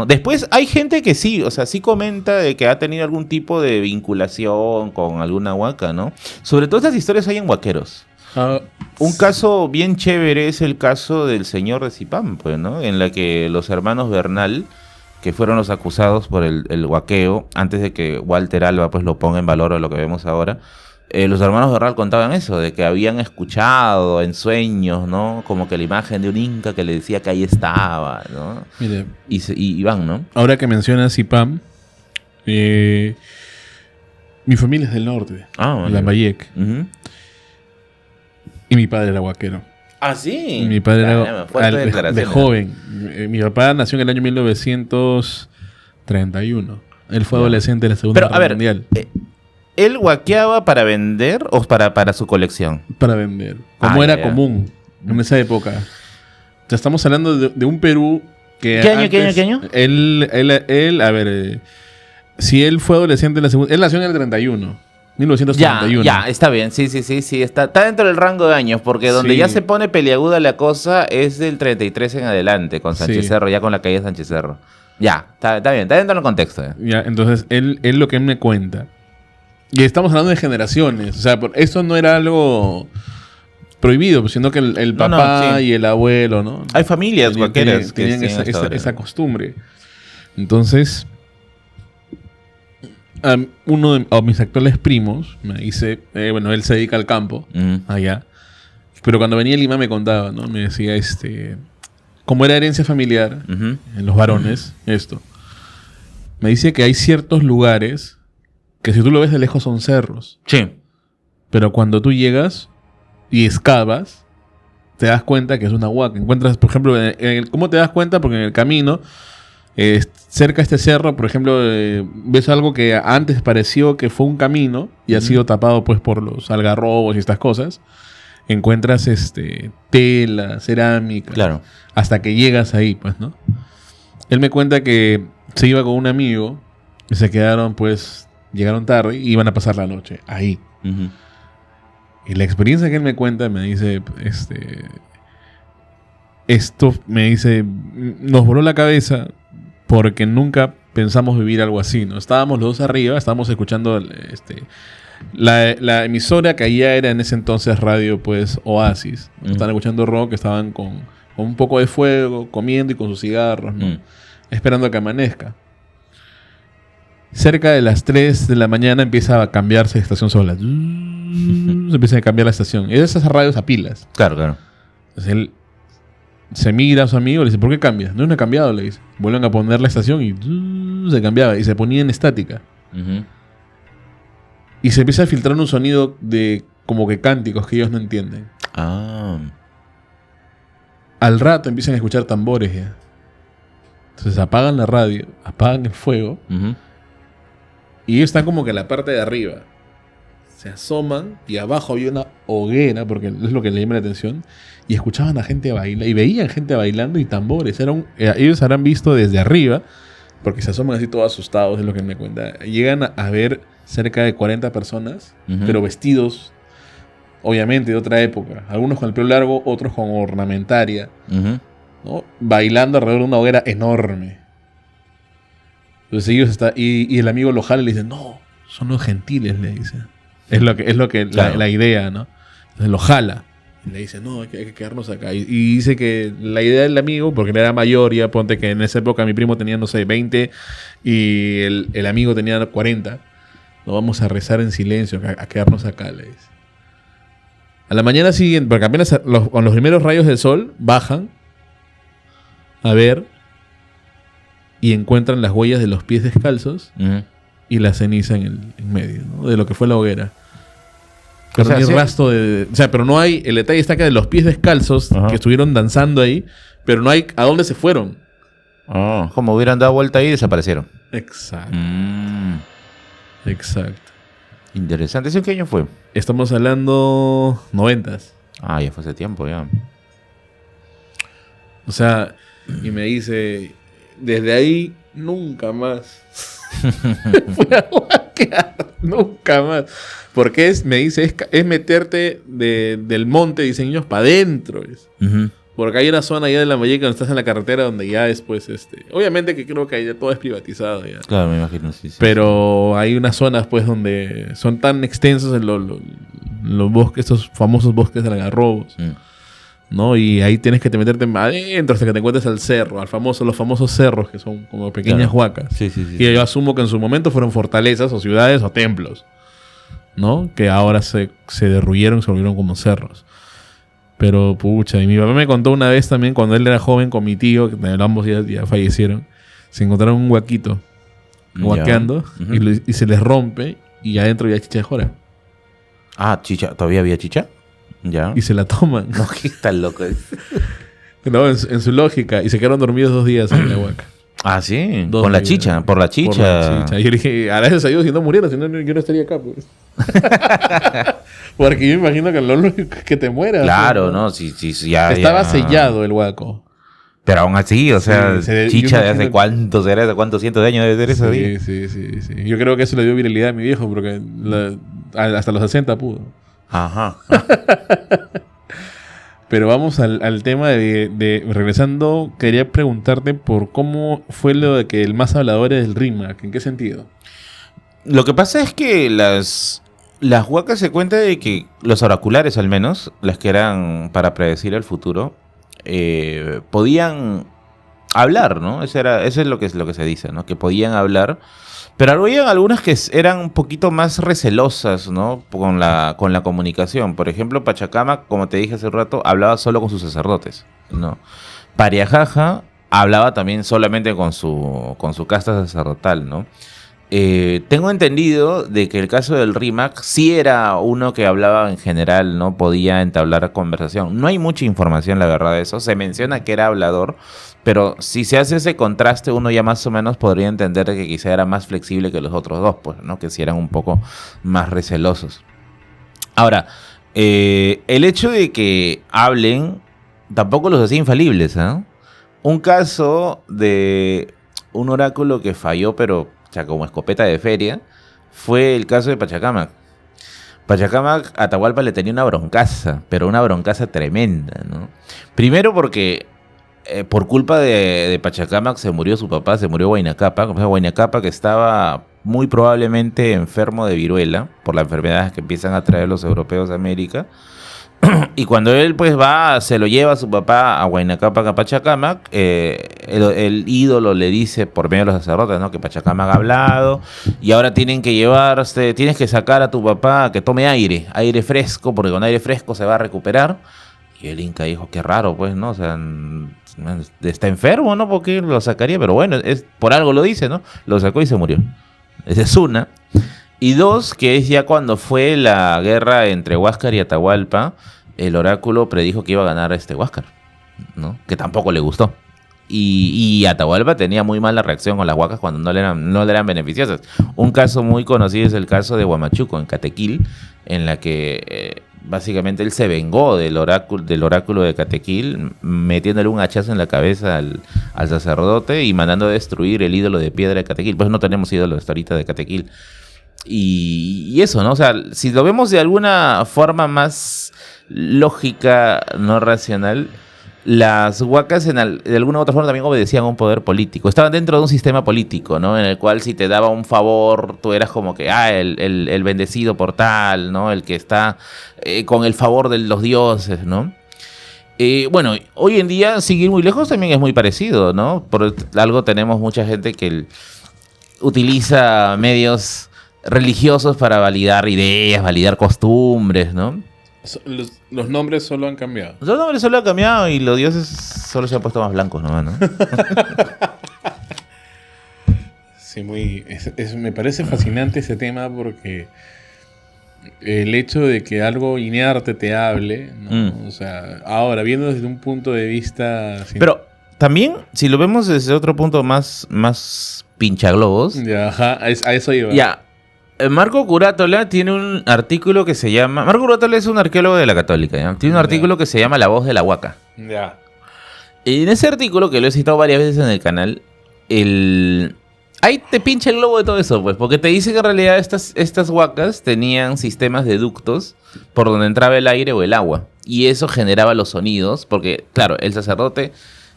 Speaker 1: Después hay gente que sí, o sea, sí comenta de que ha tenido algún tipo de vinculación con alguna huaca, ¿no? Sobre todo estas historias hay en huaqueros. Un caso bien chévere es el caso del señor de Zipán, pues, ¿no? En la que los hermanos Bernal, que fueron los acusados por el huaqueo, antes de que Walter Alba pues lo ponga en valor a lo que vemos ahora, los hermanos Bernal contaban eso, de que habían escuchado en sueños, ¿no? Como que la imagen de un inca que le decía que ahí estaba, ¿no?
Speaker 2: Mire,
Speaker 1: y van, ¿no?
Speaker 2: ahora que mencionas Zipán, mi familia es del norte,
Speaker 1: Bueno.
Speaker 2: Lambayeque.
Speaker 1: Uh-huh.
Speaker 2: Y mi padre era huaquero.
Speaker 1: Ah, sí.
Speaker 2: Mi padre era de joven. Mi papá nació en el año 1931. Él fue adolescente en la Segunda Guerra Mundial.
Speaker 1: ¿Él huaqueaba para vender o para su colección?
Speaker 2: Para vender. Como era común en esa época. Ya estamos hablando de un Perú que...
Speaker 1: ¿Qué año?
Speaker 2: Él, a ver... si él fue adolescente en la Segunda... Él nació en el 31. 1931.
Speaker 1: Ya, está bien. Sí. Está dentro del rango de años, porque donde ya se pone peliaguda la cosa es del 33 en adelante, con Sánchez Cerro, ya con la calle de Sánchez Cerro. Ya, está bien, está dentro del contexto.
Speaker 2: Ya, entonces, él lo que él me cuenta... Y estamos hablando de generaciones. O sea, esto no era algo prohibido, sino que el papá y el abuelo, ¿no?
Speaker 1: Hay familias huaqueras que
Speaker 2: tenían esa costumbre. Entonces, uno de mis actuales primos me dice, él se dedica al campo, allá. Pero cuando venía a Lima me contaba, ¿no? Me decía, como era herencia familiar, en los varones, esto. Me dice que hay ciertos lugares que si tú lo ves de lejos son cerros.
Speaker 1: Sí.
Speaker 2: Pero cuando tú llegas y excavas, te das cuenta que es una huaca. Encuentras, por ejemplo, ¿cómo te das cuenta? Porque en el camino, cerca de este cerro, por ejemplo, ves algo que antes pareció que fue un camino y ha sido tapado pues por los algarrobos y estas cosas. Encuentras tela, cerámica,
Speaker 1: claro,
Speaker 2: hasta que llegas ahí, pues, ¿no? Él me cuenta que se iba con un amigo y se quedaron, pues, llegaron tarde y iban a pasar la noche ahí. Y la experiencia que él me cuenta me dice, esto me dice, nos voló la cabeza porque nunca pensamos vivir algo así, ¿no? Estábamos los dos arriba, estábamos escuchando la emisora que allá era en ese entonces radio, pues, Oasis. Estaban escuchando rock, estaban con un poco de fuego, comiendo y con sus cigarros, ¿no? Esperando a que amanezca. Cerca de las 3 de la mañana empieza a cambiarse de estación sola. Se empieza a cambiar la estación. Es de esas radios a pilas.
Speaker 1: Claro.
Speaker 2: Entonces él se mira a su amigo y le dice, ¿por qué cambias? No ha cambiado, le dice. Vuelven a poner la estación y se cambiaba. Y se ponía en estática. Y se empieza a filtrar un sonido de como que cánticos que ellos no entienden. Al rato empiezan a escuchar tambores ya. Entonces apagan la radio, apagan el fuego. Y ellos están como que en la parte de arriba. Se asoman y abajo había una hoguera, porque es lo que le llama la atención. Y escuchaban a gente bailar. Y veían gente bailando y tambores. Ellos habrán visto desde arriba, porque se asoman así todos asustados, es lo que me cuenta. Llegan a ver cerca de 40 personas, pero vestidos, obviamente, de otra época. Algunos con el pelo largo, otros con ornamentaria. ¿No? Bailando alrededor de una hoguera enorme. Entonces ellos y el amigo lo jala y le dice, no, son los gentiles, le dice. Es lo que claro. la idea, ¿no? Entonces lo jala. Y le dice, no, hay que quedarnos acá. Y dice que la idea del amigo, porque él era mayor, ya ponte que en esa época mi primo tenía, no sé, 20 y el amigo tenía 40. No vamos a rezar en silencio, a quedarnos acá, le dice. A la mañana siguiente, porque apenas con los primeros rayos del sol, bajan a ver y encuentran las huellas de los pies descalzos y la ceniza en medio, ¿no? De lo que fue la hoguera. Pero no hay rastro de... O sea, pero no hay... El detalle está que de los pies descalzos que estuvieron danzando ahí, pero no hay a dónde se fueron.
Speaker 1: Como hubieran dado vuelta ahí y desaparecieron.
Speaker 2: Exacto. Exacto.
Speaker 1: Interesante. ¿Eso en qué año fue?
Speaker 2: Estamos hablando 90s.
Speaker 1: Ya fue hace tiempo, ya.
Speaker 2: O sea, y me dice... Desde ahí, nunca más. Fui a huaquear. Nunca más. Porque me dice, es meterte del monte de Diseños para adentro. Porque hay una zona allá de Lambayeque donde estás en la carretera donde ya después, obviamente que creo que ahí ya todo es privatizado ya.
Speaker 1: Claro, me imagino, sí.
Speaker 2: Pero hay unas zonas pues donde son tan extensos los bosques, estos famosos bosques de algarrobos. ¿No? Y ahí tienes que te meterte adentro hasta que te encuentres al cerro, los famosos cerros que son como pequeñas huacas.
Speaker 1: Sí.
Speaker 2: Que yo asumo que en su momento fueron fortalezas o ciudades o templos, ¿no? Que ahora se derruyeron, se volvieron como cerros. Pero pucha, y mi papá me contó una vez también cuando él era joven con mi tío, que ambos ya fallecieron, se encontraron un huaquito huaqueando y se les rompe y adentro ya hay chicha de jora.
Speaker 1: Ah, chicha, ¿todavía había chicha? Ya.
Speaker 2: Y se la toman.
Speaker 1: No, que está loco.
Speaker 2: No, en su lógica. Y se quedaron dormidos 2 días en la huaca.
Speaker 1: Ah, sí.
Speaker 2: Por la chicha. Y yo le dije, gracias a Dios, si no muriera, si no, yo no estaría acá, pues. Porque yo me imagino que lo lógico es que te mueras.
Speaker 1: Claro, ¿no? Sí, ya.
Speaker 2: Estaba sellado el huaco.
Speaker 1: Pero aún así, o sea, chicha de hace cuántos será, de cuántos cientos de años debe ser eso.
Speaker 2: Sí. Yo creo que eso le dio viralidad a mi viejo, porque hasta los 60 pudo.
Speaker 1: Ajá.
Speaker 2: Pero vamos al tema de regresando, quería preguntarte por cómo fue lo de que el más hablador es el RIMAC. ¿En qué sentido?
Speaker 1: Lo que pasa es que las huacas se cuenta de que los oraculares, al menos, las que eran para predecir el futuro, podían hablar, ¿no? Eso es lo que se dice, ¿no? Que podían hablar. Pero había algunas que eran un poquito más recelosas, ¿no? Con la comunicación. Por ejemplo, Pachacamac, como te dije hace un rato, hablaba solo con sus sacerdotes, ¿no? Pariajaja hablaba también solamente con su casta sacerdotal, ¿no? Tengo entendido de que el caso del RIMAC sí era uno que hablaba en general, ¿no? Podía entablar conversación. No hay mucha información, la verdad, de eso. Se menciona que era hablador, pero si se hace ese contraste, uno ya más o menos podría entender que quizá era más flexible que los otros dos, pues, ¿no? Que sí eran un poco más recelosos. Ahora, el hecho de que hablen tampoco los hacía infalibles, ¿eh? Un caso de un oráculo que falló, pero como escopeta de feria, fue el caso de Pachacamac. Pachacamac, Atahualpa le tenía una broncaza, pero una broncaza tremenda, ¿no? Primero porque por culpa de Pachacamac se murió su papá, se murió Huayna Cápac. Huayna Cápac que estaba muy probablemente enfermo de viruela, por las enfermedades que empiezan a traer los europeos a América. Y cuando él pues se lo lleva a su papá a Huayna Cápac, a Pachacamac, el ídolo le dice por medio de los sacerdotes, ¿no? Que Pachacamac ha hablado y ahora tienes que sacar a tu papá a que tome aire fresco, porque con aire fresco se va a recuperar. Y el Inca dijo, qué raro, pues, ¿no? O sea, está enfermo, ¿no? Porque lo sacaría, pero bueno, por algo lo dice, ¿no? Lo sacó y se murió. Esa es una. Y dos, que es ya cuando fue la guerra entre Huáscar y Atahualpa, el oráculo predijo que iba a ganar Huáscar, ¿no? Que tampoco le gustó. Y Atahualpa tenía muy mala reacción con las huacas cuando no le eran beneficiosas. Un caso muy conocido es el caso de Huamachuco, en Catequil, en la que básicamente él se vengó del oráculo de Catequil, metiéndole un hachazo en la cabeza al sacerdote y mandando a destruir el ídolo de piedra de Catequil. Pues no tenemos ídolo hasta ahorita de Catequil. Y eso, ¿no? O sea, si lo vemos de alguna forma más lógica, no racional, las huacas de alguna u otra forma también obedecían a un poder político. Estaban dentro de un sistema político, ¿no? En el cual si te daba un favor, tú eras como que, el bendecido por tal, ¿no? El que está con el favor de los dioses, ¿no? Bueno, hoy en día, sin ir muy lejos, también es muy parecido, ¿no? Por algo tenemos mucha gente que utiliza medios religiosos para validar ideas, validar costumbres, ¿no?
Speaker 2: Los nombres solo han cambiado.
Speaker 1: Los nombres solo han cambiado y los dioses solo se han puesto más blancos nomás, ¿no?
Speaker 2: Sí, me parece fascinante ese tema porque el hecho de que algo inerte te hable, ¿no? O sea, ahora, viendo desde un punto de vista...
Speaker 1: Pero también, si lo vemos desde otro punto más pinchaglobos...
Speaker 2: Ya, ajá, a eso iba.
Speaker 1: Ya. Marco Curátola tiene un artículo que se llama... Marco Curátola es un arqueólogo de la Católica, ¿ya? Tiene un artículo que se llama La voz de la huaca.
Speaker 2: Ya.
Speaker 1: Y en ese artículo, que lo he citado varias veces en el canal, ahí te pincha el globo de todo eso, pues, porque te dice que en realidad estas huacas tenían sistemas de ductos por donde entraba el aire o el agua. Y eso generaba los sonidos, porque, claro, el sacerdote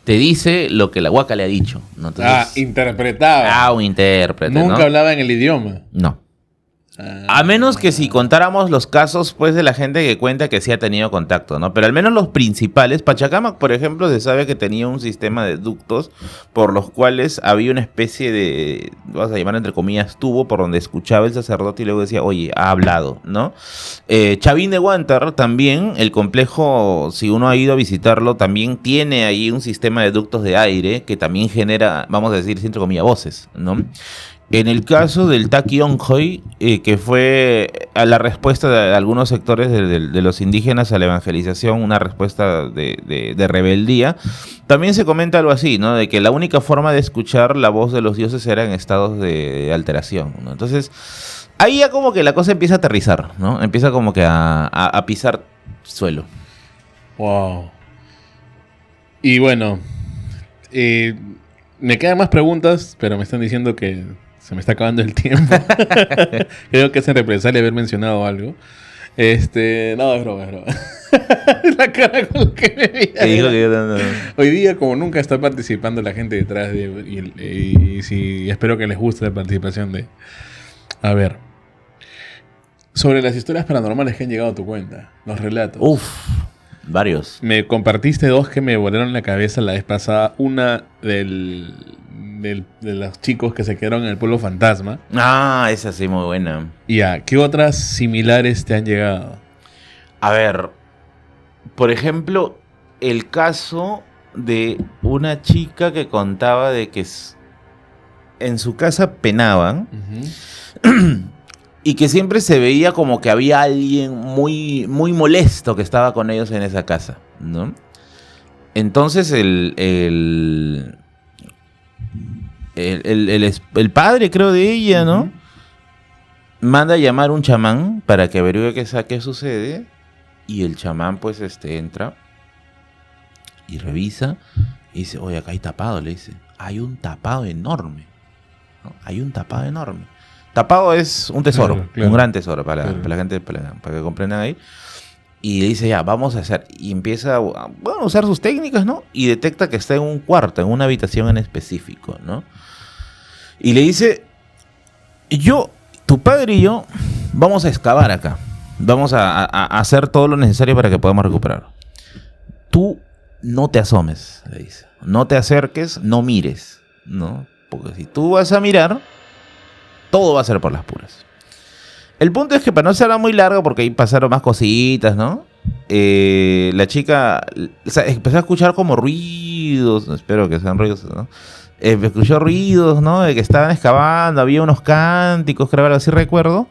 Speaker 1: te dice lo que la huaca le ha dicho, ¿no? Entonces,
Speaker 2: interpretaba.
Speaker 1: un intérprete,
Speaker 2: Nunca
Speaker 1: ¿no?
Speaker 2: hablaba en el idioma.
Speaker 1: No. A menos que si contáramos los casos, pues, de la gente que cuenta que sí ha tenido contacto, ¿no? Pero al menos los principales, Pachacamac, por ejemplo, se sabe que tenía un sistema de ductos por los cuales había una especie de, vamos a llamar entre comillas, tubo por donde escuchaba el sacerdote y luego decía, oye, ha hablado, ¿no? Chavín de Huántar también, el complejo, si uno ha ido a visitarlo, también tiene ahí un sistema de ductos de aire que también genera, vamos a decir, entre comillas, voces, ¿no? En el caso del Taqui Onjoy, que fue a la respuesta de algunos sectores de los indígenas a la evangelización, una respuesta de rebeldía, también se comenta algo así, ¿no? De que la única forma de escuchar la voz de los dioses era en estados de alteración, ¿no? Entonces, ahí ya como que la cosa empieza a aterrizar, ¿no? Empieza como que a pisar suelo.
Speaker 2: Wow. Y bueno, me quedan más preguntas, pero me están diciendo que se me está acabando el tiempo. Creo que es en represalia haber mencionado algo. No, es broma. La cara con la que me vi. Hoy día, como nunca está participando la gente detrás y espero que les guste la participación de... A ver. Sobre las historias paranormales que han llegado a tu cuenta, los relatos.
Speaker 1: Varios.
Speaker 2: Me compartiste 2 que me volaron la cabeza la vez pasada. Una de los chicos que se quedaron en el pueblo fantasma.
Speaker 1: Esa sí, muy buena.
Speaker 2: ¿Qué otras similares te han llegado?
Speaker 1: A ver, por ejemplo, el caso de una chica que contaba de que en su casa penaban y que siempre se veía como que había alguien muy, muy molesto que estaba con ellos en esa casa, ¿no? Entonces el padre, creo, de ella, ¿no? Manda a llamar a un chamán para que averigüe qué sucede. Y el chamán, pues, entra y revisa y dice, oye, acá hay tapado, le dice. Hay un tapado enorme, ¿no? Hay un tapado enorme. Tapado es un tesoro, claro. Un gran tesoro para la gente, para que comprendan ahí. Y le dice, ya, vamos a hacer. Y empieza a usar sus técnicas, ¿no? Y detecta que está en un cuarto, en una habitación en específico, ¿no? Y le dice, tu padre y yo, vamos a excavar acá. Vamos a hacer todo lo necesario para que podamos recuperar. Tú no te asomes, le dice. No te acerques, no mires, ¿no? Porque si tú vas a mirar, todo va a ser por las puras. El punto es que para no ser muy largo, porque ahí pasaron más cositas, ¿no? La chica empezó a escuchar como ruidos, espero que sean ruidos, ¿no? Escuchó ruidos, ¿no? De que estaban excavando, había unos cánticos, creo que así recuerdo.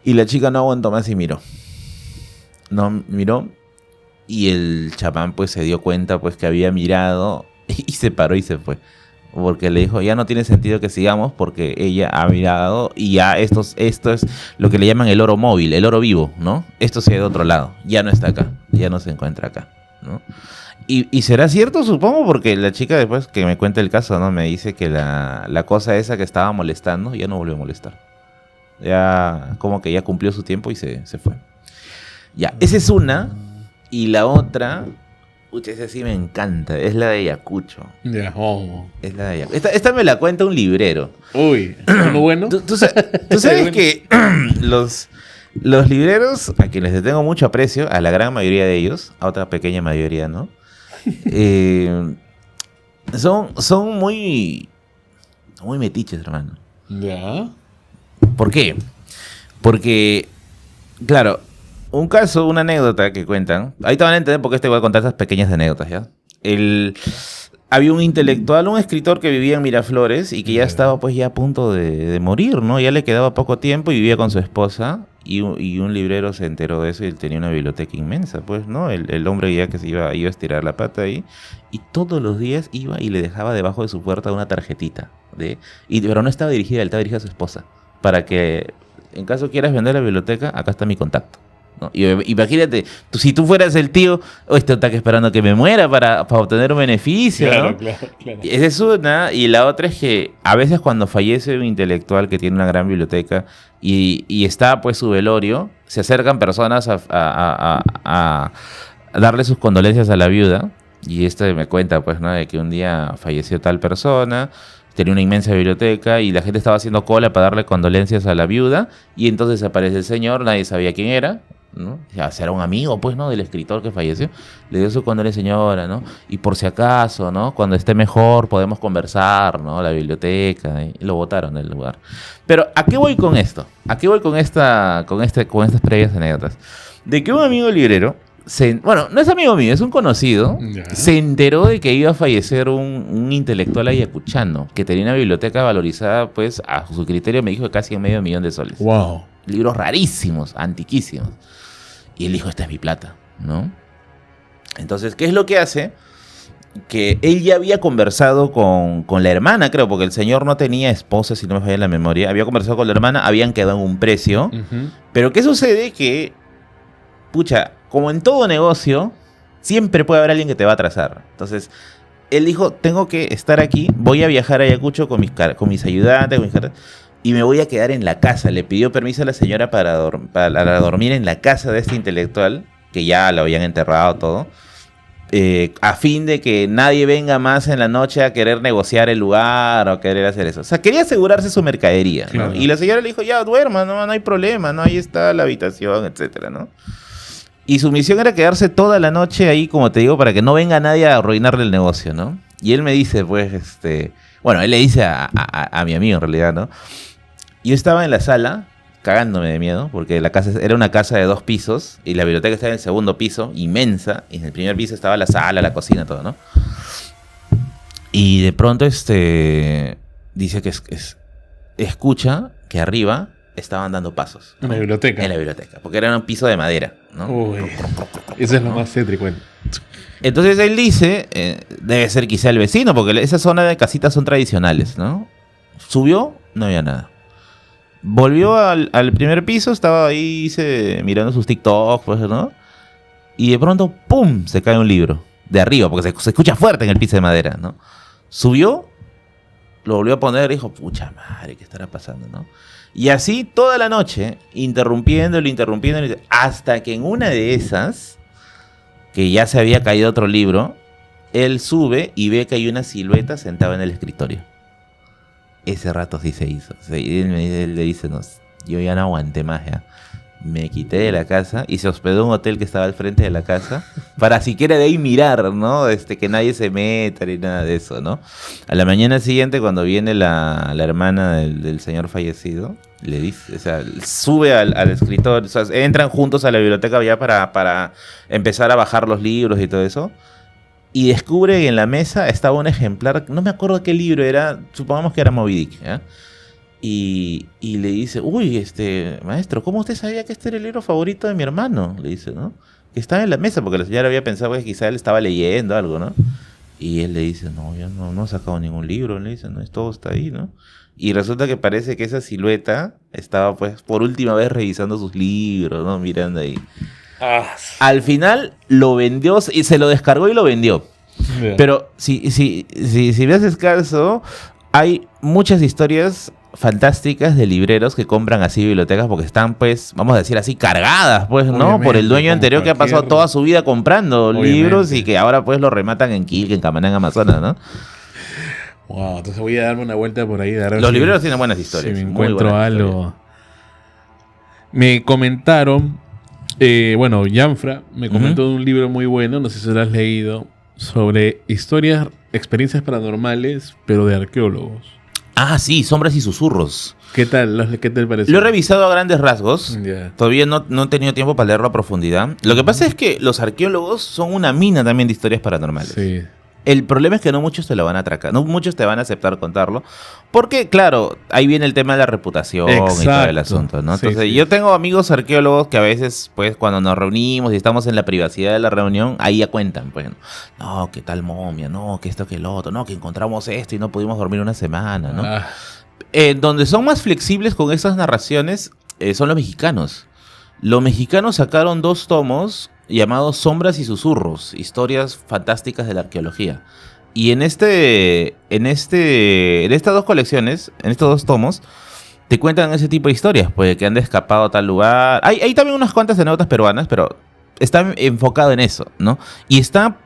Speaker 1: Y la chica no aguantó más y miró. No, miró. Y el chamán pues se dio cuenta pues que había mirado y se paró y se fue. Porque le dijo, ya no tiene sentido que sigamos porque ella ha mirado y ya esto es lo que le llaman el oro móvil, el oro vivo, ¿no? Esto se ha ido de otro lado, ya no está acá, ya no se encuentra acá, ¿no? Y será cierto, supongo, porque la chica después que me cuenta el caso, ¿no? Me dice que la cosa esa que estaba molestando ya no volvió a molestar. Ya como que ya cumplió su tiempo y se fue. Ya, esa es una. Y la otra... esa sí me encanta, es la de Ayacucho. Es la de Ayacucho. Esta me la cuenta un librero.
Speaker 2: Uy, ¿uno bueno?
Speaker 1: ¿Tú sabes que los libreros, a quienes les tengo mucho aprecio, a la gran mayoría de ellos, a otra pequeña mayoría, ¿no? Son muy metiches, hermano.
Speaker 2: ¿Ya?
Speaker 1: ¿Por qué? Porque, claro... una anécdota que cuentan. Ahí te van a entender por qué te voy a contar estas pequeñas anécdotas, ¿ya? Había un intelectual, un escritor que vivía en Miraflores y que ya estaba pues ya a punto de morir, ¿no? Ya le quedaba poco tiempo y vivía con su esposa y un librero se enteró de eso y él tenía una biblioteca inmensa, pues, ¿no? El hombre ya que se iba a estirar la pata ahí y todos los días iba y le dejaba debajo de su puerta una tarjetita. Pero no estaba dirigida a él, estaba dirigida a su esposa. Para que, en caso quieras vender la biblioteca, acá está mi contacto. ¿No? Y imagínate, si tú fueras el tío, este está esperando que me muera para obtener un beneficio,
Speaker 2: claro,
Speaker 1: ¿no?
Speaker 2: Claro.
Speaker 1: Esa es una, y la otra es que a veces cuando fallece un intelectual que tiene una gran biblioteca y está pues su velorio, se acercan personas a darle sus condolencias a la viuda, y me cuenta pues, ¿no? De que un día falleció tal persona, tenía una inmensa biblioteca y la gente estaba haciendo cola para darle condolencias a la viuda, y entonces aparece el señor, nadie sabía quién era, ¿no? Ya será un amigo, pues, ¿no? Del escritor que falleció. Le dio su condolencia, señora, ¿no? Y por si acaso, ¿no? Cuando esté mejor podemos conversar, ¿no? La biblioteca, y lo botaron del lugar. Pero, ¿a qué voy con esto? ¿A qué voy con estas previas anécdotas? De que un amigo librero, bueno, no es amigo mío, es un conocido, se enteró de que iba a fallecer un intelectual ayacuchano, que tenía una biblioteca valorizada, pues, a su criterio, me dijo, de casi $500,000.
Speaker 2: Wow.
Speaker 1: Libros rarísimos, antiquísimos. Y él dijo, esta es mi plata, ¿no? Entonces, ¿qué es lo que hace? Que él ya había conversado con la hermana, creo, porque el señor no tenía esposa, si no me falla la memoria. Había conversado con la hermana, habían quedado en un precio. Pero ¿qué sucede? Que, pucha, como en todo negocio, siempre puede haber alguien que te va a atrasar. Entonces, él dijo, tengo que estar aquí, voy a viajar a Ayacucho con mis ayudantes, y me voy a quedar en la casa. Le pidió permiso a la señora para dormir en la casa de este intelectual, que ya lo habían enterrado todo, a fin de que nadie venga más en la noche a querer negociar el lugar o a querer hacer eso. O sea, quería asegurarse su mercadería, ¿no? Claro. Y la señora le dijo, ya, duerma, no hay problema, ¿no? Ahí está la habitación, etcétera, ¿no? Y su misión era quedarse toda la noche ahí, como te digo, para que no venga nadie a arruinarle el negocio, ¿no? Y él me dice, pues, bueno, él le dice a mi amigo, en realidad, ¿no? Yo estaba en la sala, cagándome de miedo, porque la casa era una casa de 2 pisos, y la biblioteca estaba en el segundo piso, inmensa, y en el primer piso estaba la sala, la cocina, todo, ¿no? Y de pronto, dice que escucha que arriba estaban dando pasos, ¿no?
Speaker 2: En la biblioteca.
Speaker 1: En la biblioteca, porque era un piso de madera, ¿no?
Speaker 2: Uy, eso es lo más céntrico.
Speaker 1: Entonces él dice, debe ser quizá el vecino, porque esa zona de casitas son tradicionales, ¿no? Subió, no había nada. Volvió al primer piso, estaba ahí mirando sus TikToks, pues, ¿no? Y de pronto, ¡pum!, se cae un libro. De arriba, porque se escucha fuerte en el piso de madera, ¿no? Subió, lo volvió a poner y dijo, pucha madre, ¿qué estará pasando, no? Y así toda la noche, interrumpiéndolo, hasta que en una de esas, que ya se había caído otro libro, él sube y ve que hay una silueta sentada en el escritorio. Ese rato sí se hizo. Él le dice, no, yo ya no aguanté más, ya. Me quité de la casa y se hospedó en un hotel que estaba al frente de la casa para siquiera de ahí mirar, ¿no? Que nadie se meta ni nada de eso, ¿no? A la mañana siguiente, cuando viene la hermana del señor fallecido, le dice, o sea, sube al escritor, o sea, entran juntos a la biblioteca ya para empezar a bajar los libros y todo eso. Y descubre que en la mesa estaba un ejemplar, no me acuerdo qué libro era, supongamos que era Moby Dick, ¿eh? Y le dice, uy, maestro, ¿cómo usted sabía que este era el libro favorito de mi hermano? Le dice, ¿no? Que estaba en la mesa, porque la señora había pensado que quizá él estaba leyendo algo, ¿no? Y él le dice, no, yo no he sacado ningún libro, le dice, no, todo está ahí, ¿no? Y resulta que parece que esa silueta estaba, pues, por última vez revisando sus libros, ¿no? Mirando ahí. Al final lo vendió y se lo descargó y lo vendió. Yeah. Pero si me haces caso, hay muchas historias fantásticas de libreros que compran así bibliotecas porque están, pues, vamos a decir así, cargadas, pues, ¿no? Obviamente, por el dueño anterior que ha pasado toda su vida comprando libros y que ahora, pues, lo rematan en Quilca, en Camaná, en Amazonas, ¿no?
Speaker 2: Wow, entonces voy a darme una vuelta por ahí.
Speaker 1: Los libreros tienen buenas historias.
Speaker 2: Si me encuentro algo. Me comentaron, bueno, Janfra me comentó de un libro muy bueno, no sé si lo has leído, sobre experiencias paranormales, pero de arqueólogos.
Speaker 1: Ah, sí, Sombras y Susurros.
Speaker 2: ¿Qué tal? ¿Qué te parece?
Speaker 1: Lo he revisado a grandes rasgos. Yeah. Todavía no he tenido tiempo para leerlo a profundidad. Lo que pasa es que los arqueólogos son una mina también de historias paranormales. Sí. El problema es que no muchos te lo van a atracar, no muchos te van a aceptar contarlo, porque claro, ahí viene el tema de la reputación. Exacto. Y todo el asunto, ¿no? Entonces, sí. Yo tengo amigos arqueólogos que a veces, pues, cuando nos reunimos y estamos en la privacidad de la reunión, ahí ya cuentan, pues, no, que tal momia, no, que esto, que el otro, no, que encontramos esto y no pudimos dormir una semana, ¿no? Donde son más flexibles con esas narraciones son los mexicanos. Los mexicanos sacaron 2 tomos llamados Sombras y Susurros, historias fantásticas de la arqueología. Y en estas 2 colecciones, en estos 2 tomos, te cuentan ese tipo de historias, pues, que han escapado a tal lugar. Hay también unas cuantas anécdotas peruanas, pero está enfocado en eso, ¿no? Y está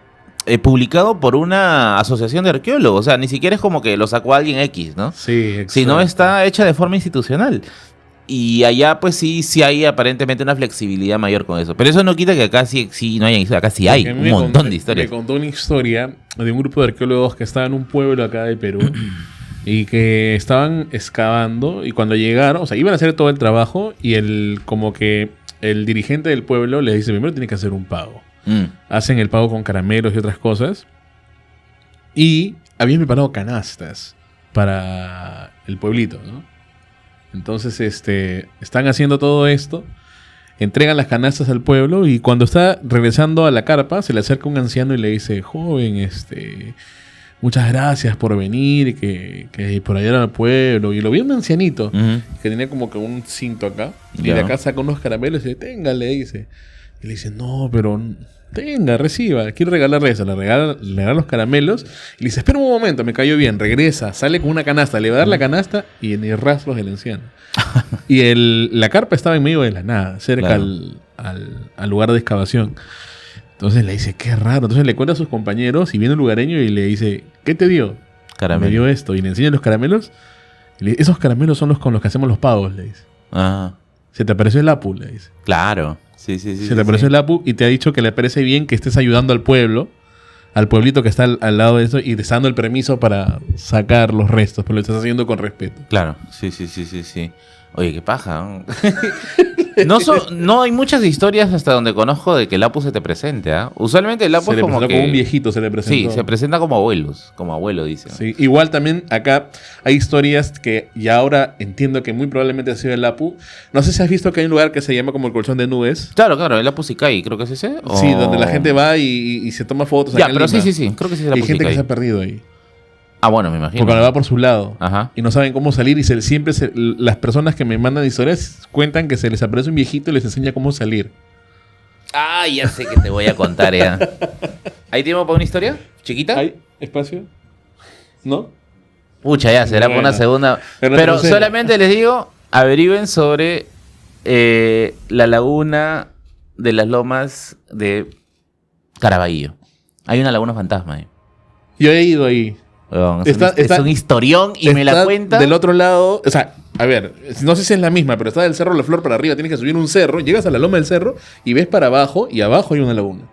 Speaker 1: publicado por una asociación de arqueólogos. O sea, ni siquiera es como que lo sacó alguien X, ¿no?
Speaker 2: Sí, exacto.
Speaker 1: Sino está hecha de forma institucional. Y allá, pues sí hay aparentemente una flexibilidad mayor con eso. Pero eso no quita que acá sí no haya historia. Acá sí hay un montón de historias.
Speaker 2: Me contó una historia de un grupo de arqueólogos que estaba en un pueblo acá de Perú y que estaban excavando. Y cuando llegaron, o sea, iban a hacer todo el trabajo y como que el dirigente del pueblo les dice: primero tiene que hacer un pago. Hacen el pago con caramelos y otras cosas. Y habían preparado canastas para el pueblito, ¿no? Entonces, están haciendo todo esto, entregan las canastas al pueblo y cuando está regresando a la carpa, se le acerca un anciano y le dice: joven, muchas gracias por venir, que por ayudar al pueblo. Y lo vi un ancianito que tenía como que un cinto acá. Y de acá saca unos caramelos y dice: tenga, le dice. Y le dice: no, pero tenga, reciba, quiero regalarle eso. Le regala los caramelos y le dice: espera un momento, me cayó bien. Regresa, sale con una canasta, le va a dar la canasta y ni rastros del anciano. Y la carpa estaba en medio de la nada, cerca al lugar de excavación. Entonces le dice: qué raro. Entonces le cuenta a sus compañeros y viene un lugareño y le dice: ¿qué te dio?
Speaker 1: Caramelo.
Speaker 2: Me dio esto. Y le enseña los caramelos. Y le dice: esos caramelos son los con los que hacemos los pagos, le dice.
Speaker 1: Ah.
Speaker 2: Se te apareció el Apu, le dice.
Speaker 1: Claro. Sí.
Speaker 2: Se te apareció el Apu y te ha dicho que le parece bien que estés ayudando al pueblo, al pueblito que está al lado de eso, y te está dando el permiso para sacar los restos, pero lo estás haciendo con respeto.
Speaker 1: Claro, sí. Oye, qué paja, ¿no? No hay muchas historias hasta donde conozco de que el Apu se te presente, ¿ah? Usualmente el Apu es como que...
Speaker 2: como un viejito se le presentó.
Speaker 1: Sí, se presenta como abuelos, como abuelo, dice.
Speaker 2: Sí, igual también acá hay historias que ya ahora entiendo que muy probablemente ha sido el Apu. No sé si has visto que hay un lugar que se llama como el colchón de nubes.
Speaker 1: Claro, el Apu Sikai, creo que es ese. ¿O?
Speaker 2: Sí, donde la gente va y se toma fotos.
Speaker 1: Ya, pero sí, creo que sí es el Apu Sikai.
Speaker 2: Hay gente que se ha perdido ahí.
Speaker 1: Ah, bueno, me imagino.
Speaker 2: Porque ahora va por su lado.
Speaker 1: Ajá.
Speaker 2: Y no saben cómo salir. Y las personas que me mandan historias cuentan que se les aparece un viejito y les enseña cómo salir.
Speaker 1: Ah, ya sé que te voy a contar, ya. ¿Hay tiempo para una historia? ¿Chiquita?
Speaker 2: ¿Hay espacio? ¿No?
Speaker 1: Pucha, ya, será para una segunda. Pero solamente les digo, averigüen sobre la laguna de las lomas de Caraballo. Hay una laguna fantasma ahí.
Speaker 2: Yo he ido ahí.
Speaker 1: Es un historión y me la cuenta.
Speaker 2: Del otro lado, o sea, a ver, no sé si es la misma, pero está del Cerro La Flor para arriba. Tienes que subir un cerro, llegas a la loma del cerro y ves para abajo y abajo hay una laguna.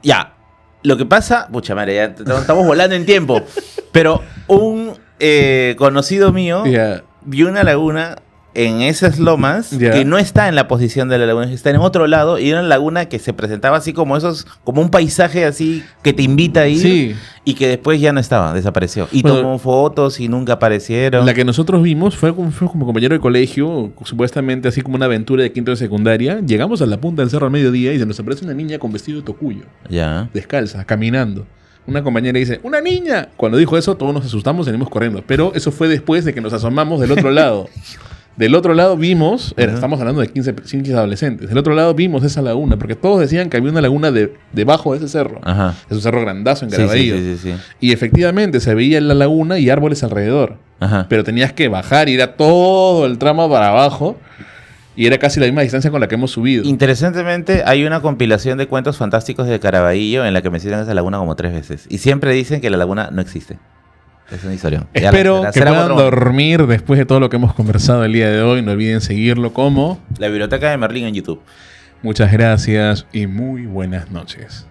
Speaker 1: Ya, lo que pasa, pucha madre, ya estamos volando en tiempo. Pero un conocido mío vio una laguna en esas lomas que no está en la posición de la laguna, está en otro lado, y era una laguna que se presentaba así como como un paisaje así que te invita a ir, y que después ya no estaba, desapareció. Y tomó fotos y nunca aparecieron.
Speaker 2: La que nosotros vimos fue como compañero de colegio, supuestamente así como una aventura de quinto de secundaria. Llegamos a la punta del cerro al mediodía y se nos aparece una niña con vestido de tocuyo, descalza, caminando. Una compañera dice: ¡una niña! Cuando dijo eso, todos nos asustamos y salimos corriendo. Pero eso fue después de que nos asomamos del otro lado. Del otro lado vimos, estamos hablando de 15 adolescentes, del otro lado vimos esa laguna, porque todos decían que había una laguna debajo de ese cerro. Ajá. Es un cerro grandazo en Caraballo. Sí. Y efectivamente se veía la laguna y árboles alrededor. Ajá. Pero tenías que bajar y era todo el tramo para abajo. Y era casi la misma distancia con la que hemos subido.
Speaker 1: Interesantemente, hay una compilación de cuentos fantásticos de Caraballo en la que mencionan esa laguna como 3 veces. Y siempre dicen que la laguna no existe. Es una historia.
Speaker 2: Espero que puedan dormir después de todo lo que hemos conversado el día de hoy. No olviden seguirlo como
Speaker 1: La Biblioteca de Merlín en YouTube.
Speaker 2: Muchas gracias y muy buenas noches.